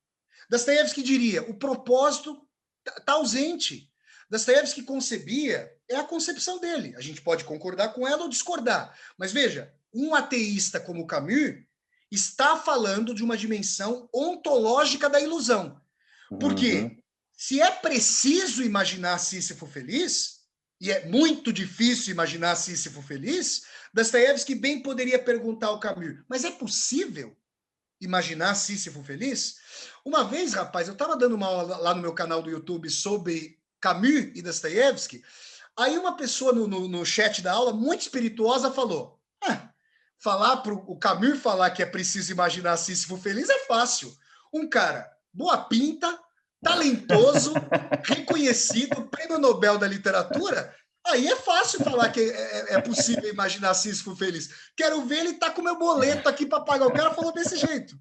Dostoiévski diria, o propósito está ausente. Dostoiévski concebia, é a concepção dele. A gente pode concordar com ela ou discordar. Mas veja, um ateísta como Camus está falando de uma dimensão ontológica da ilusão. Porque se é preciso imaginar Sísifo feliz, e é muito difícil imaginar Sísifo feliz, Dostoiévski bem poderia perguntar ao Camus, mas é possível imaginar Sísifo feliz? Uma vez, rapaz, eu estava dando uma aula lá no meu canal do YouTube sobre Camus e Dostoiévski, aí uma pessoa no chat da aula, muito espirituosa, falou, falar para o Camus falar que é preciso imaginar Sísifo feliz é fácil. Um cara boa pinta, talentoso, reconhecido, prêmio Nobel da literatura, aí é fácil falar que é possível imaginar Sísifo feliz. Quero ver ele tá com o meu boleto aqui para pagar. O cara falou desse jeito.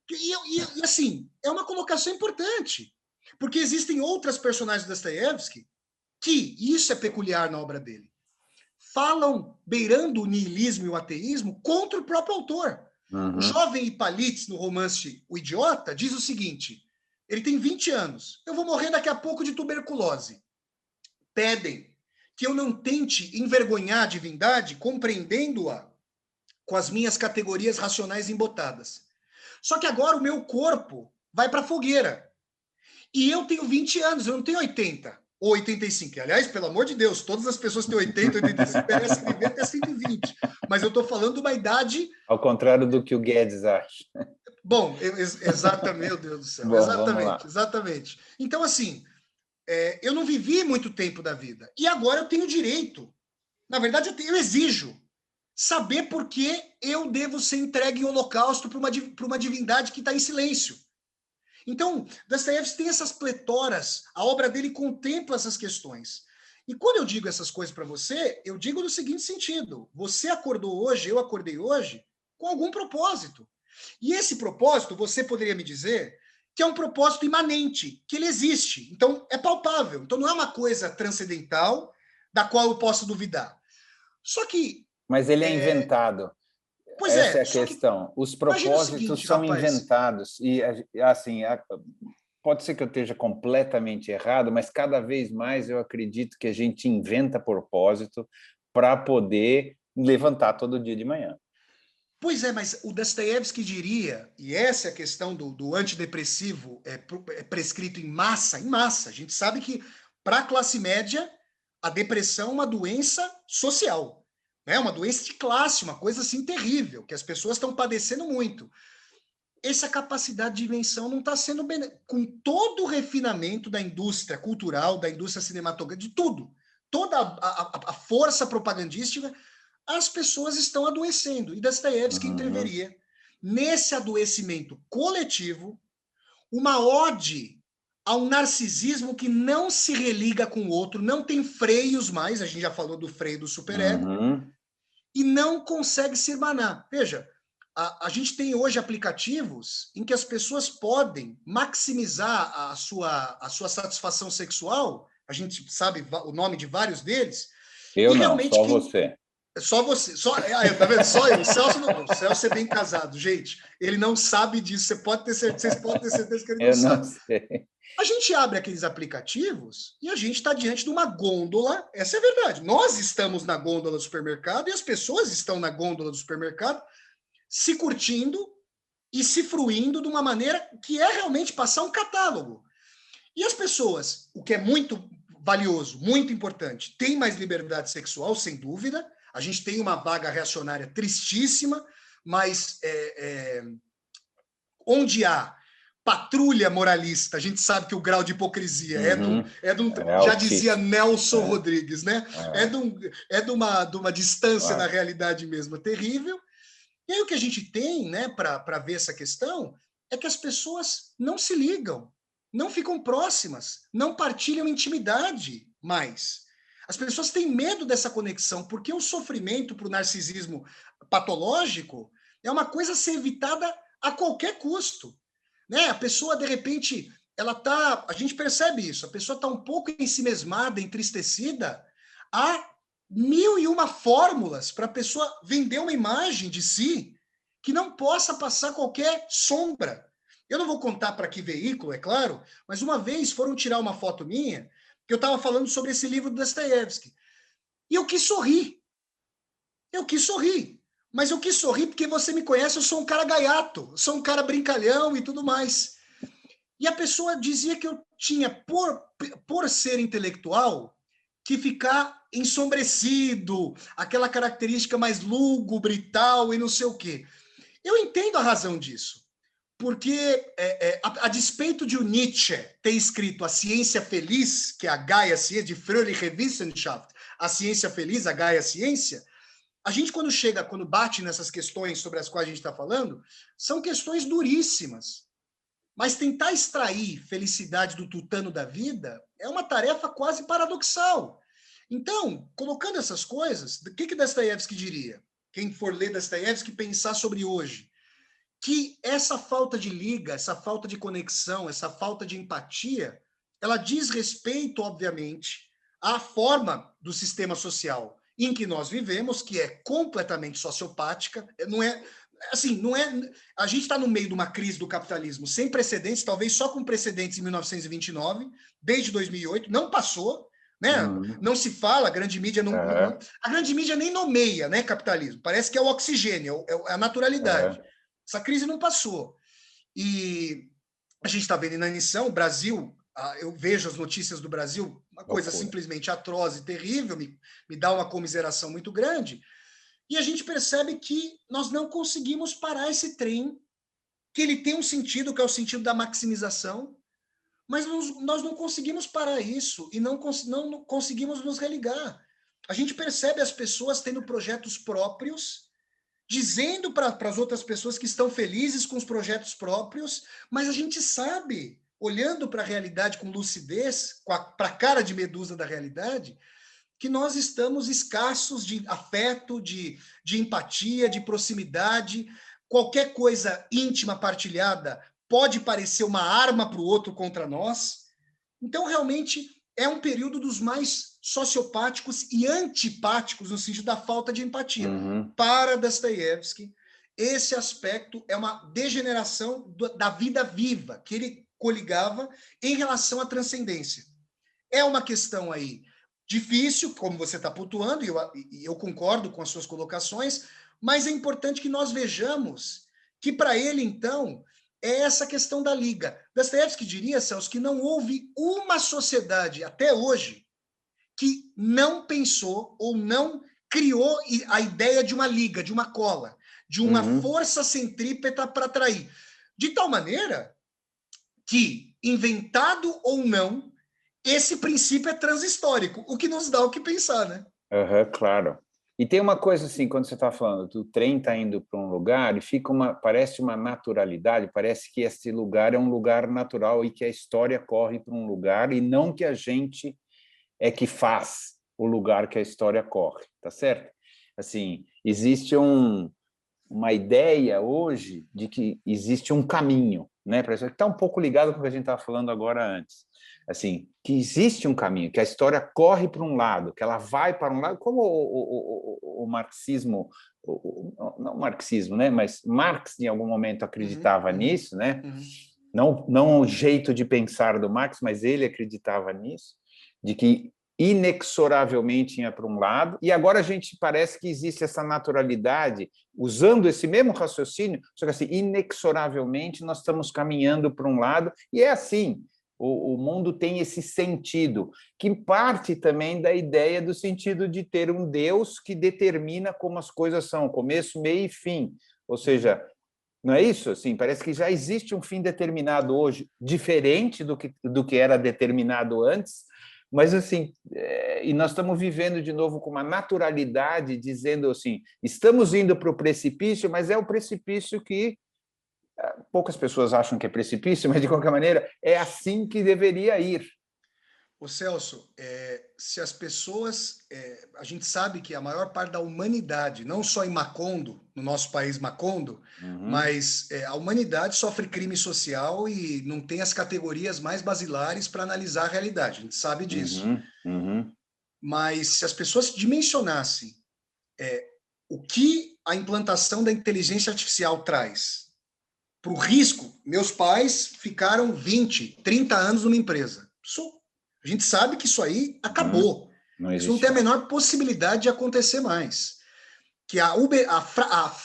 E assim, é uma colocação importante, porque existem outras personagens do Dostoiévski que, isso é peculiar na obra dele, falam beirando o niilismo e o ateísmo contra o próprio autor. Uhum. O jovem Hippolyte, no romance O Idiota, diz o seguinte, ele tem 20 anos, eu vou morrer daqui a pouco de tuberculose. Pedem que eu não tente envergonhar a divindade compreendendo-a com as minhas categorias racionais embotadas. Só que agora o meu corpo vai para a fogueira. E eu tenho 20 anos, eu não tenho 80 ou 85. Aliás, pelo amor de Deus, todas as pessoas que têm 80, 85 merecem viver até 120. Mas eu estou falando de uma idade... Ao contrário do que o Guedes acha. Bom, exatamente, meu Deus do céu. Bom, exatamente. Então, assim, eu não vivi muito tempo da vida. E agora eu tenho direito. Na verdade, eu exijo saber por que eu devo ser entregue em holocausto para uma divindade que está em silêncio. Então, Dostoiévski tem essas pletoras, a obra dele contempla essas questões. E quando eu digo essas coisas para você, eu digo no seguinte sentido, você acordou hoje, eu acordei hoje, com algum propósito. E esse propósito, você poderia me dizer que é um propósito imanente, que ele existe, então é palpável, então não é uma coisa transcendental da qual eu posso duvidar. Só que... Mas ele é inventado. Pois essa é a questão. Os propósitos seguinte, são inventados. E, assim, pode ser que eu esteja completamente errado, mas cada vez mais eu acredito que a gente inventa propósito para poder levantar todo dia de manhã. Pois é, mas o Dostoiévski diria, e essa é a questão do antidepressivo prescrito em massa. A gente sabe que, para a classe média, a depressão é uma doença social. É uma doença de classe, uma coisa assim terrível, que as pessoas estão padecendo muito. Essa capacidade de invenção não está sendo... Com todo o refinamento da indústria cultural, da indústria cinematográfica, de tudo, toda a força propagandística, as pessoas estão adoecendo. E Dostoiévski interveria nesse adoecimento coletivo, uma ode a um narcisismo que não se religa com o outro, não tem freios mais, a gente já falou do freio do superego, e não consegue se irmanar. Veja, a gente tem hoje aplicativos em que as pessoas podem maximizar a sua satisfação sexual, a gente sabe o nome de vários deles. Eu não, só você. Só você. Tá vendo? Só eu. O Celso é bem casado, gente. Ele não sabe disso. Vocês podem ter certeza que ele não sabe. Sei. A gente abre aqueles aplicativos e a gente está diante de uma gôndola. Essa é a verdade. Nós estamos na gôndola do supermercado e as pessoas estão na gôndola do supermercado se curtindo e se fruindo de uma maneira que é realmente passar um catálogo. E as pessoas, o que é muito valioso, muito importante, têm mais liberdade sexual, sem dúvida. A gente tem uma vaga reacionária tristíssima, mas onde há patrulha moralista, a gente sabe que o grau de hipocrisia já dizia Nelson Rodrigues, né? É de uma distância na realidade mesmo terrível. E aí o que a gente tem, né, para ver essa questão é que as pessoas não se ligam, não ficam próximas, não partilham intimidade mais. As pessoas têm medo dessa conexão, porque o sofrimento para o narcisismo patológico é uma coisa a ser evitada a qualquer custo. Né? A pessoa, de repente, a gente percebe isso, a pessoa está um pouco ensimesmada, entristecida, há 1001 fórmulas para a pessoa vender uma imagem de si que não possa passar qualquer sombra. Eu não vou contar para que veículo, é claro, mas uma vez foram tirar uma foto minha, que eu estava falando sobre esse livro do Dostoiévski, e eu quis sorrir. Mas eu quis sorrir porque você me conhece, eu sou um cara gaiato, sou um cara brincalhão e tudo mais. E a pessoa dizia que eu tinha, por ser intelectual, que ficar ensombrecido, aquela característica mais lúgubre e tal, e não sei o quê. Eu entendo a razão disso, porque a despeito de o Nietzsche ter escrito A Ciência Feliz, que é a Gaia Ciência, de Fröhliche Wissenschaft, a ciência feliz, a Gaia Ciência, a gente, quando bate nessas questões sobre as quais a gente está falando, são questões duríssimas. Mas tentar extrair felicidade do tutano da vida é uma tarefa quase paradoxal. Então, colocando essas coisas, o que Dostoiévski diria? Quem for ler Dostoiévski, pensar sobre hoje. Que essa falta de liga, essa falta de conexão, essa falta de empatia, ela diz respeito, obviamente, à forma do sistema social em que nós vivemos, que é completamente sociopática, não é. A gente está no meio de uma crise do capitalismo sem precedentes, talvez só com precedentes em 1929, desde 2008, não passou, né? Não se fala, a grande mídia a grande mídia nem nomeia, né, capitalismo. Parece que é o oxigênio, é a naturalidade. Essa crise não passou. E a gente está vendo na inanição, o Brasil, eu vejo as notícias do Brasil, uma coisa simplesmente atroz e terrível, me dá uma comiseração muito grande. E a gente percebe que nós não conseguimos parar esse trem, que ele tem um sentido, que é o sentido da maximização, mas nós não conseguimos parar isso e não conseguimos nos religar. A gente percebe as pessoas tendo projetos próprios, dizendo para as outras pessoas que estão felizes com os projetos próprios, mas a gente sabe, olhando para a realidade com lucidez, para a cara de medusa da realidade, que nós estamos escassos de afeto, de empatia, de proximidade. Qualquer coisa íntima partilhada pode parecer uma arma para o outro contra nós. Então, realmente, é um período dos mais sociopáticos e antipáticos no sentido da falta de empatia. Para Dostoiévski, esse aspecto é uma degeneração da vida viva, que ele coligava em relação à transcendência. É uma questão aí difícil, como você está pontuando, e eu concordo com as suas colocações, mas é importante que nós vejamos que, para ele, então, é essa questão da liga. Dostoiévski diria, Celso, que não houve uma sociedade até hoje que não pensou ou não criou a ideia de uma liga, de uma cola, de uma força centrípeta para atrair. De tal maneira que, inventado ou não, esse princípio é transhistórico, o que nos dá o que pensar, né? Claro. E tem uma coisa assim, quando você está falando, o trem está indo para um lugar e parece uma naturalidade, parece que esse lugar é um lugar natural e que a história corre para um lugar e não que a gente é que faz o lugar que a história corre, tá certo? Assim, existe uma ideia hoje de que existe um caminho, né? Parece que está um pouco ligado com o que a gente estava falando agora antes. Assim, que existe um caminho, que a história corre para um lado, que ela vai para um lado, como o marxismo, não o marxismo, né? Mas Marx, em algum momento, acreditava nisso, né? Não o jeito de pensar do Marx, mas ele acreditava nisso, de que inexoravelmente ia para um lado, e agora a gente parece que existe essa naturalidade, usando esse mesmo raciocínio, só que assim, inexoravelmente nós estamos caminhando para um lado, e é assim, o mundo tem esse sentido, que parte também da ideia do sentido de ter um Deus que determina como as coisas são, começo, meio e fim. Ou seja, não é isso? Assim, parece que já existe um fim determinado hoje, diferente do que era determinado antes, mas assim, e nós estamos vivendo de novo com uma naturalidade, dizendo assim, estamos indo para o precipício, mas é o precipício que poucas pessoas acham que é precipício, mas de qualquer maneira é assim que deveria ir. Ô Celso, se as pessoas, a gente sabe que a maior parte da humanidade, não só em Macondo, no nosso país Macondo, mas a humanidade sofre crime social e não tem as categorias mais basilares para analisar a realidade, a gente sabe disso. Mas se as pessoas dimensionassem o que a implantação da inteligência artificial traz para o risco, meus pais ficaram 20, 30 anos numa empresa. A gente sabe que isso aí acabou. Isso não tem a menor possibilidade de acontecer mais. Que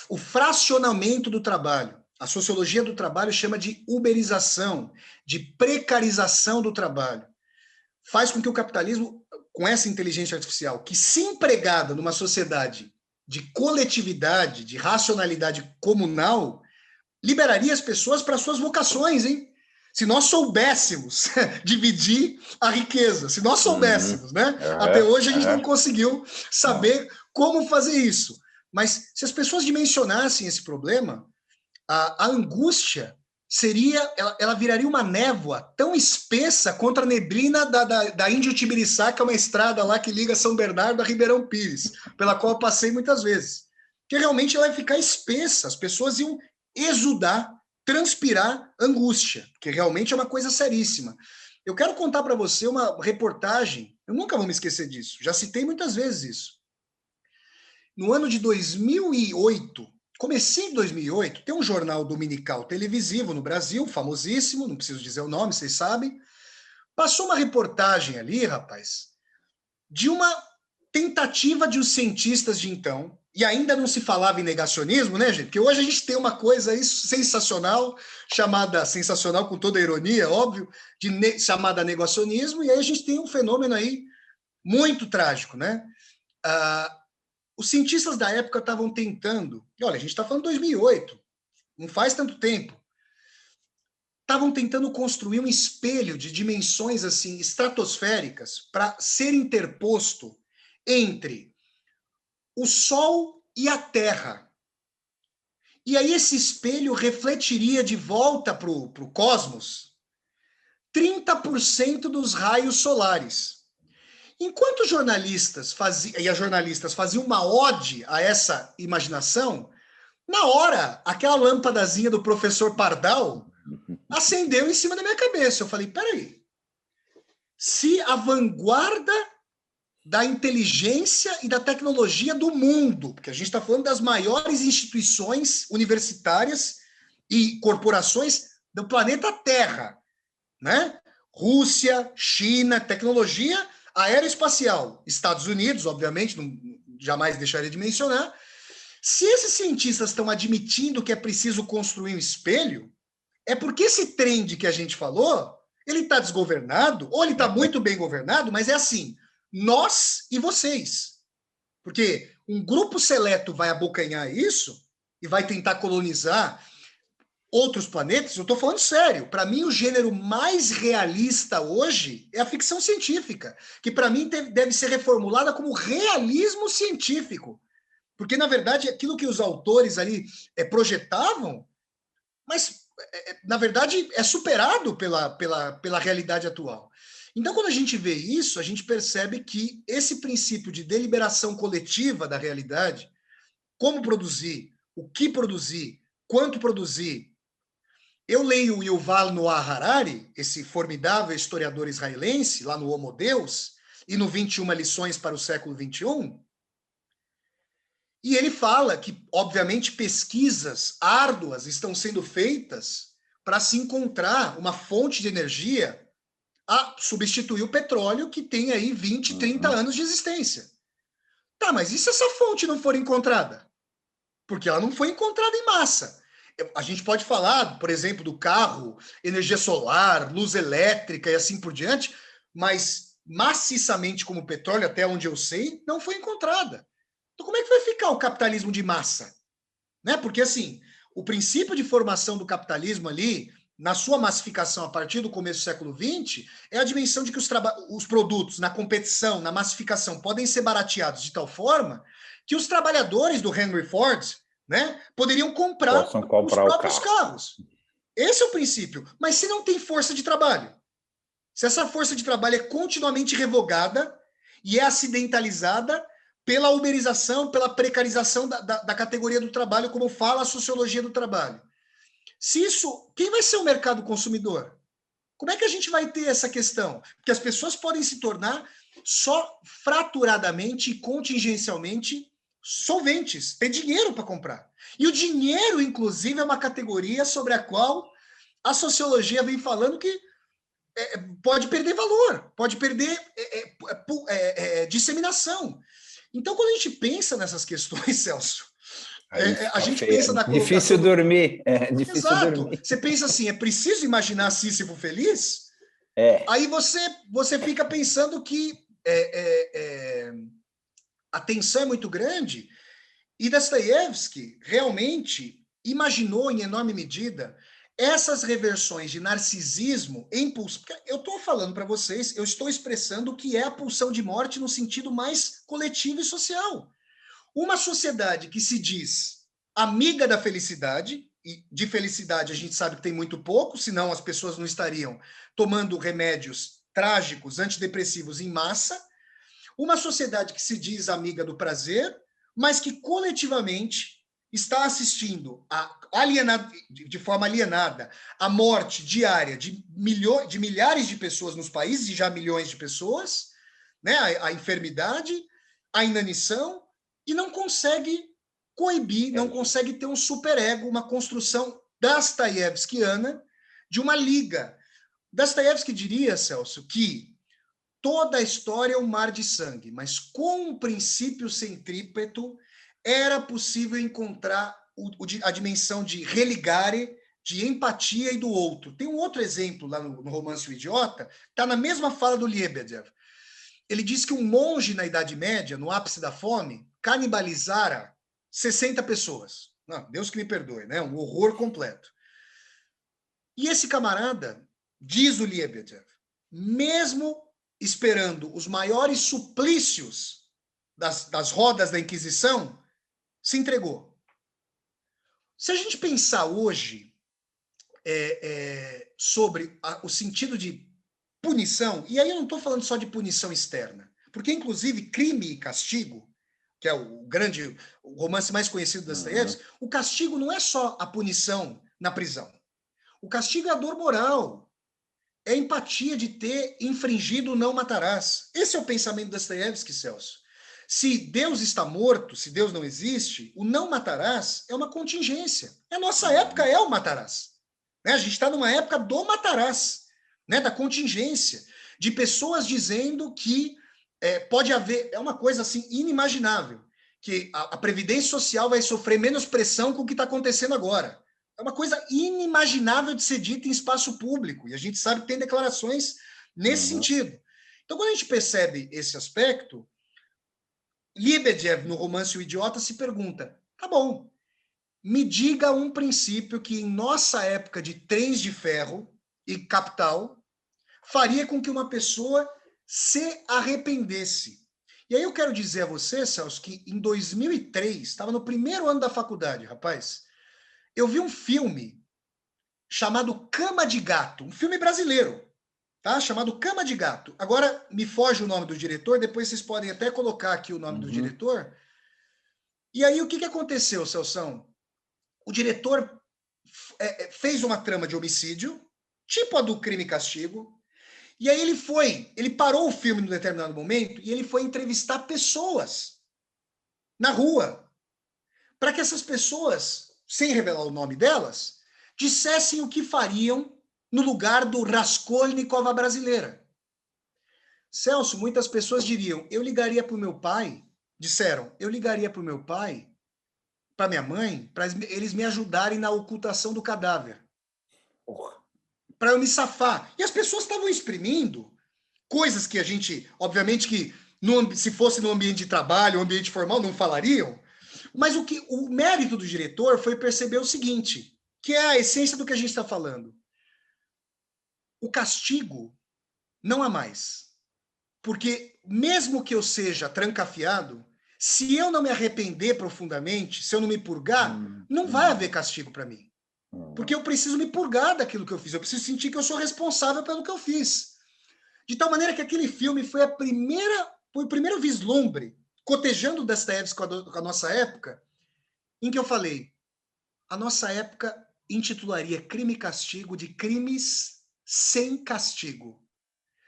o fracionamento do trabalho, a sociologia do trabalho chama de uberização, de precarização do trabalho. Faz com que o capitalismo, com essa inteligência artificial, que se empregada numa sociedade de coletividade, de racionalidade comunal, liberaria as pessoas para suas vocações, hein? Se nós soubéssemos dividir a riqueza, se nós soubéssemos, né? Até hoje a gente não conseguiu saber como fazer isso. Mas se as pessoas dimensionassem esse problema, a angústia ela viraria uma névoa tão espessa contra a neblina da Índio Tibiriçá, que é uma estrada lá que liga São Bernardo a Ribeirão Pires, pela qual eu passei muitas vezes. Que realmente ela ia ficar espessa, as pessoas iam exudar, transpirar angústia, que realmente é uma coisa seríssima. Eu quero contar para você uma reportagem, eu nunca vou me esquecer disso, já citei muitas vezes isso. No ano de 2008, comecinho de 2008, tem um jornal dominical televisivo no Brasil, famosíssimo, não preciso dizer o nome, vocês sabem, passou uma reportagem ali, rapaz, de uma tentativa de os cientistas de então, e ainda não se falava em negacionismo, né, gente? Porque hoje a gente tem uma coisa aí sensacional, chamada, sensacional com toda a ironia, óbvio, chamada negacionismo, e aí a gente tem um fenômeno aí muito trágico, né? Os cientistas da época estavam tentando, olha, a gente está falando de 2008, não faz tanto tempo, estavam tentando construir um espelho de dimensões assim estratosféricas para ser interposto entre o Sol e a Terra. E aí esse espelho refletiria de volta para o cosmos 30% dos raios solares. Enquanto os jornalistas faziam uma ode a essa imaginação, na hora, aquela lâmpadazinha do professor Pardal acendeu em cima da minha cabeça. Eu falei, peraí, se a vanguarda da inteligência e da tecnologia do mundo, porque a gente está falando das maiores instituições universitárias e corporações do planeta Terra, né? Rússia, China, tecnologia aeroespacial, Estados Unidos, obviamente, não, jamais deixaria de mencionar. Se esses cientistas estão admitindo que é preciso construir um espelho, é porque esse trend que a gente falou, ele está desgovernado, ou ele está muito bem governado, mas é assim, nós e vocês. Porque um grupo seleto vai abocanhar isso e vai tentar colonizar outros planetas. Eu estou falando sério. Para mim, o gênero mais realista hoje é a ficção científica, que para mim deve ser reformulada como realismo científico. Porque, na verdade, aquilo que os autores ali projetavam, mas, na verdade, é superado pela realidade atual. Então, quando a gente vê isso, a gente percebe que esse princípio de deliberação coletiva da realidade, como produzir, o que produzir, quanto produzir. Eu leio o Yuval Noah Harari, esse formidável historiador israelense, lá no Homo Deus, e no 21 Lições para o Século XXI, e ele fala que, obviamente, pesquisas árduas estão sendo feitas para se encontrar uma fonte de energia a substituir o petróleo que tem aí 20, 30 anos de existência. Tá, mas e se essa fonte não for encontrada? Porque ela não foi encontrada em massa. A gente pode falar, por exemplo, do carro, energia solar, luz elétrica e assim por diante, mas maciçamente como o petróleo, até onde eu sei, não foi encontrada. Então como é que vai ficar o capitalismo de massa? né? Porque, assim, o princípio de formação do capitalismo ali, na sua massificação a partir do começo do século XX, é a dimensão de que os produtos na competição, na massificação, podem ser barateados de tal forma que os trabalhadores do Henry Ford, né, poderiam comprar os próprios carros. Esse é o princípio. Mas se não tem força de trabalho, se essa força de trabalho é continuamente revogada e é acidentalizada pela uberização, pela precarização da categoria do trabalho, como fala a sociologia do trabalho. Se isso, quem vai ser o mercado consumidor? Como é que a gente vai ter essa questão? Porque as pessoas podem se tornar só fraturadamente e contingencialmente solventes, ter dinheiro para comprar. E o dinheiro, inclusive, é uma categoria sobre a qual a sociologia vem falando que pode perder valor, pode perder disseminação. Então, quando a gente pensa nessas questões, Celso, a gente pensa na colocação... Difícil dormir. Difícil Exato. dormir. Você pensa assim, é preciso imaginar Sísifo feliz? Aí você fica pensando que a tensão é muito grande, e Dostoiévski realmente imaginou, em enorme medida, essas reversões de narcisismo em pulsão. Eu estou falando para vocês, eu estou expressando o que é a pulsão de morte no sentido mais coletivo e social. Uma sociedade que se diz amiga da felicidade, e de felicidade a gente sabe que tem muito pouco, senão as pessoas não estariam tomando remédios trágicos, antidepressivos em massa. Uma sociedade que se diz amiga do prazer, mas que coletivamente está assistindo de forma alienada a morte diária de milhares de pessoas nos países, e já milhões de pessoas, né? A enfermidade, a inanição, e não consegue coibir, não consegue ter um superego, uma construção dostoiévskiana de uma liga. Dostoiévski diria, Celso, que toda a história é um mar de sangue, mas com um princípio centrípeto era possível encontrar a dimensão de religare, de empatia e do outro. Tem um outro exemplo lá no romance O Idiota, está na mesma fala do Lebedev. Ele diz que um monge na Idade Média, no ápice da fome, canibalizara 60 pessoas. Não, Deus que me perdoe, né? Um horror completo. E esse camarada, diz o Lebedev, mesmo esperando os maiores suplícios das rodas da Inquisição, se entregou. Se a gente pensar hoje sobre o sentido de punição, e aí eu não estou falando só de punição externa, porque, inclusive, Crime e Castigo, que é o romance mais conhecido das Dostoiévski, o castigo não é só a punição na prisão. O castigo é a dor moral, é a empatia de ter infringido o não matarás. Esse é o pensamento das Dostoiévski, Celso. Se Deus está morto, se Deus não existe, o não matarás é uma contingência. A nossa época é o matarás. Né? A gente está numa época do matarás, né? Da contingência, de pessoas dizendo que pode haver, é uma coisa assim inimaginável, que a Previdência Social vai sofrer menos pressão com o que está acontecendo agora. É uma coisa inimaginável de ser dita em espaço público, e a gente sabe que tem declarações nesse sentido. Então, quando a gente percebe esse aspecto, Lebedev, no romance O Idiota, se pergunta, tá bom, me diga um princípio que em nossa época de trens de ferro e capital faria com que uma pessoa se arrependesse. E aí eu quero dizer a você, Celso, que em 2003, estava no primeiro ano da faculdade, rapaz, eu vi um filme chamado Cama de Gato, um filme brasileiro, tá? Chamado Cama de Gato. Agora me foge o nome do diretor, depois vocês podem até colocar aqui o nome do diretor. E aí o que aconteceu, Celso? O diretor fez uma trama de homicídio, tipo a do Crime e Castigo, e aí ele parou o filme num determinado momento e ele foi entrevistar pessoas na rua, para que essas pessoas, sem revelar o nome delas, dissessem o que fariam no lugar do Raskolnikov brasileira. Celso, muitas pessoas diriam, eu ligaria para o meu pai, eu ligaria para o meu pai, para minha mãe, para eles me ajudarem na ocultação do cadáver. Para eu me safar. E as pessoas estavam exprimindo coisas que a gente, obviamente que se fosse no ambiente de trabalho, ambiente formal, não falariam. Mas o mérito do diretor foi perceber o seguinte, que é a essência do que a gente está falando. O castigo não há mais. Porque mesmo que eu seja trancafiado, se eu não me arrepender profundamente, se eu não me purgar, não vai haver castigo para mim. Porque eu preciso me purgar daquilo que eu fiz. Eu preciso sentir que eu sou responsável pelo que eu fiz. De tal maneira que aquele filme foi o primeiro vislumbre, cotejando Dostoiévski com a nossa época, em que eu falei, a nossa época intitularia Crime e Castigo de Crimes sem Castigo.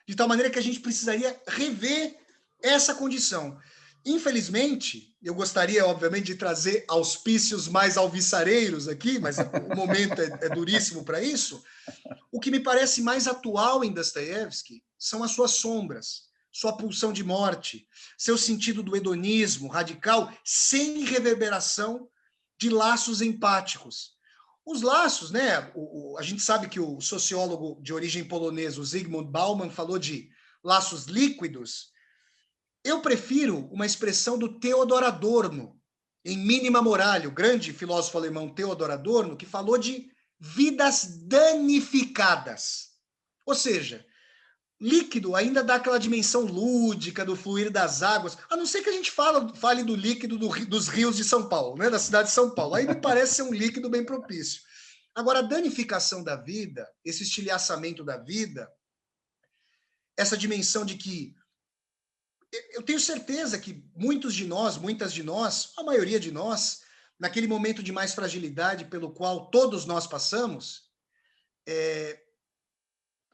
De tal maneira que a gente precisaria rever essa condição. Infelizmente, eu gostaria, obviamente, de trazer auspícios mais alvissareiros aqui, mas o momento é duríssimo para isso. O que me parece mais atual em Dostoiévski são as suas sombras, sua pulsão de morte, seu sentido do hedonismo radical, sem reverberação de laços empáticos. Os laços, né? A gente sabe que o sociólogo de origem polonesa, o Zygmunt Bauman, falou de laços líquidos. Eu prefiro uma expressão do Theodor Adorno, em Mínima Moral, o grande filósofo alemão Theodor Adorno, que falou de vidas danificadas. Ou seja, líquido ainda dá aquela dimensão lúdica do fluir das águas, a não ser que a gente fale do líquido dos rios de São Paulo, né, da cidade de São Paulo. Aí me parece ser um líquido bem propício. Agora, a danificação da vida, esse estilhaçamento da vida, essa dimensão de que eu tenho certeza que muitas de nós, a maioria de nós, naquele momento de mais fragilidade pelo qual todos nós passamos,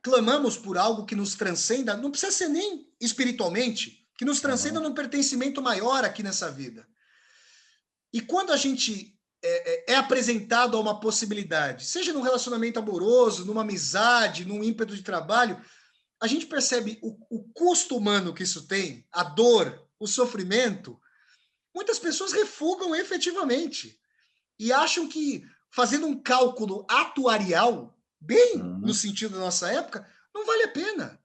clamamos por algo que nos transcenda, não precisa ser nem espiritualmente, que nos transcenda num pertencimento maior aqui nessa vida. E quando a gente é apresentado a uma possibilidade, seja num relacionamento amoroso, numa amizade, num ímpeto de trabalho, a gente percebe o custo humano que isso tem, a dor, o sofrimento. Muitas pessoas refugam efetivamente e acham que, fazendo um cálculo atuarial, bem no sentido da nossa época, não vale a pena.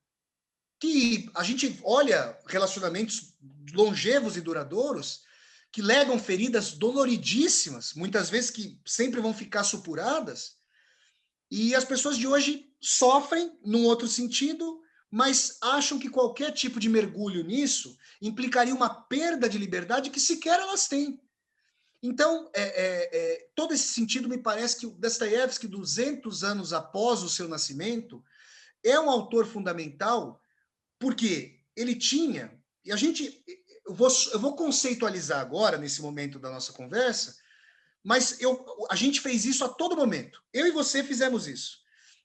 Que a gente olha relacionamentos longevos e duradouros que legam feridas doloridíssimas, muitas vezes que sempre vão ficar supuradas, e as pessoas de hoje sofrem num outro sentido, mas acham que qualquer tipo de mergulho nisso implicaria uma perda de liberdade que sequer elas têm. Então, todo esse sentido, me parece que o Dostoiévski, 200 anos após o seu nascimento, é um autor fundamental, porque ele tinha, e eu vou conceitualizar agora, nesse momento da nossa conversa, mas a gente fez isso a todo momento. Eu e você fizemos isso.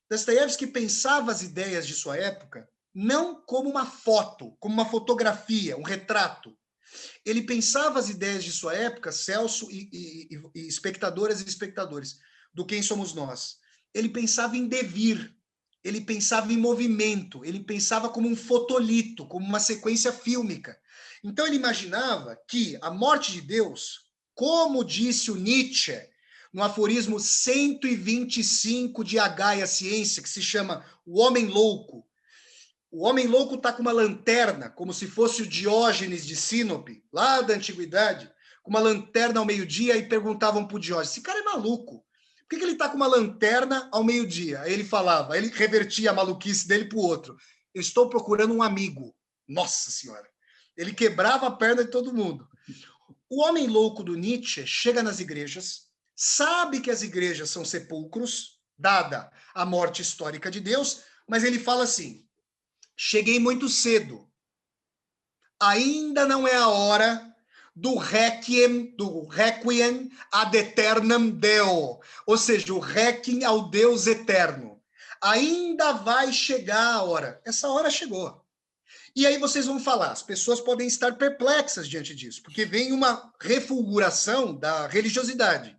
Dostoiévski pensava as ideias de sua época não como uma foto, como uma fotografia, um retrato. Ele pensava as ideias de sua época, Celso e espectadoras e espectadores, do Quem Somos Nós. Ele pensava em devir, ele pensava em movimento, ele pensava como um fotolito, como uma sequência fílmica. Então ele imaginava que a morte de Deus, como disse o Nietzsche, no aforismo 125 de A Gaia Ciência, que se chama O Homem Louco. O homem louco está com uma lanterna, como se fosse o Diógenes de Sinope, lá da antiguidade, com uma lanterna ao meio-dia, e perguntavam para o Diógenes, esse cara é maluco, por que ele está com uma lanterna ao meio-dia? Aí ele falava, ele revertia a maluquice dele para o outro, eu estou procurando um amigo. Nossa Senhora! Ele quebrava a perna de todo mundo. O homem louco do Nietzsche chega nas igrejas, sabe que as igrejas são sepulcros, dada a morte histórica de Deus, mas ele fala assim, cheguei muito cedo. Ainda não é a hora do requiem ad aeternam Deo, ou seja, o requiem ao Deus eterno. Ainda vai chegar a hora. Essa hora chegou. E aí vocês vão falar, as pessoas podem estar perplexas diante disso, porque vem uma refulguração da religiosidade.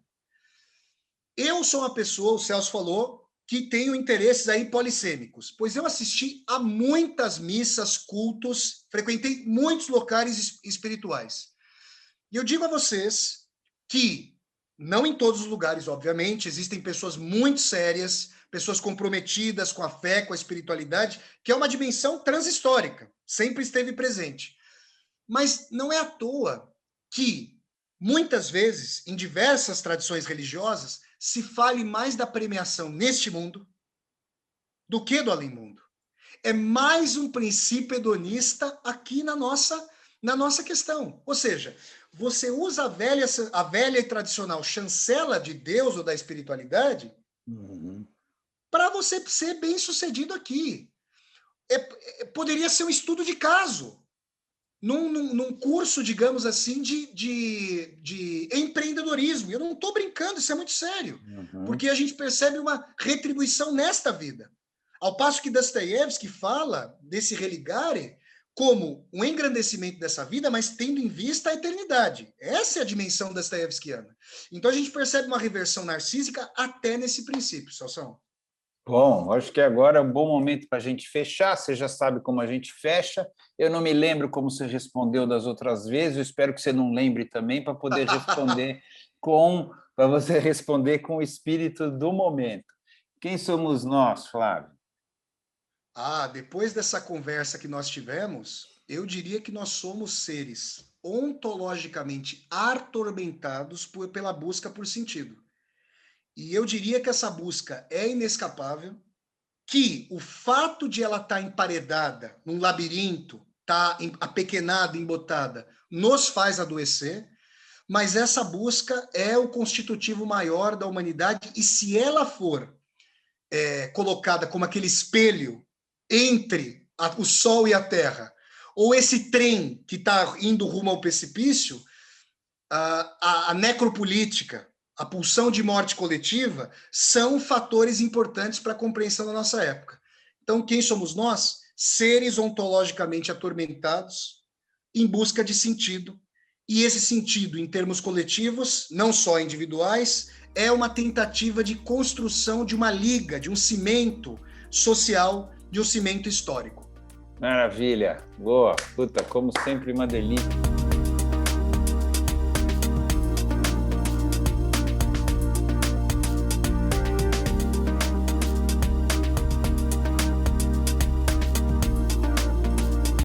Eu sou uma pessoa, o Celso falou, que tenho interesses aí polissêmicos, pois eu assisti a muitas missas, cultos, frequentei muitos locais espirituais. E eu digo a vocês que, não em todos os lugares, obviamente, existem pessoas muito sérias, pessoas comprometidas com a fé, com a espiritualidade, que é uma dimensão transhistórica, sempre esteve presente. Mas não é à toa que muitas vezes, em diversas tradições religiosas, se fale mais da premiação neste mundo do que do além-mundo. É mais um princípio hedonista aqui na nossa questão. Ou seja, você usa a velha e tradicional chancela de Deus ou da espiritualidade para você ser bem-sucedido aqui. Poderia ser um estudo de caso, num curso, digamos assim, de empreendedorismo. Eu não estou brincando, isso é muito sério, porque a gente percebe uma retribuição nesta vida. Ao passo que Dostoiévski fala desse religare como um engrandecimento dessa vida, mas tendo em vista a eternidade. Essa é a dimensão dostoiévskiana. Então a gente percebe uma reversão narcísica até nesse princípio, Salsão. Bom, acho que agora é um bom momento para a gente fechar. Você já sabe como a gente fecha. Eu não me lembro como você respondeu das outras vezes. Eu espero que você não lembre também para poder responder para você responder com o espírito do momento. Quem somos nós, Flávio? Depois dessa conversa que nós tivemos, eu diria que nós somos seres ontologicamente atormentados pela busca por sentido. E eu diria que essa busca é inescapável, que o fato de ela estar emparedada num labirinto, estar apequenada, embotada, nos faz adoecer, mas essa busca é o constitutivo maior da humanidade, e se ela for colocada como aquele espelho entre o Sol e a Terra, ou esse trem que está indo rumo ao precipício, a necropolítica, a pulsão de morte coletiva, são fatores importantes para a compreensão da nossa época. Então, quem somos nós? Seres ontologicamente atormentados, em busca de sentido. E esse sentido, em termos coletivos, não só individuais, é uma tentativa de construção de uma liga, de um cimento social, de um cimento histórico. Maravilha, boa, puta, como sempre uma delícia.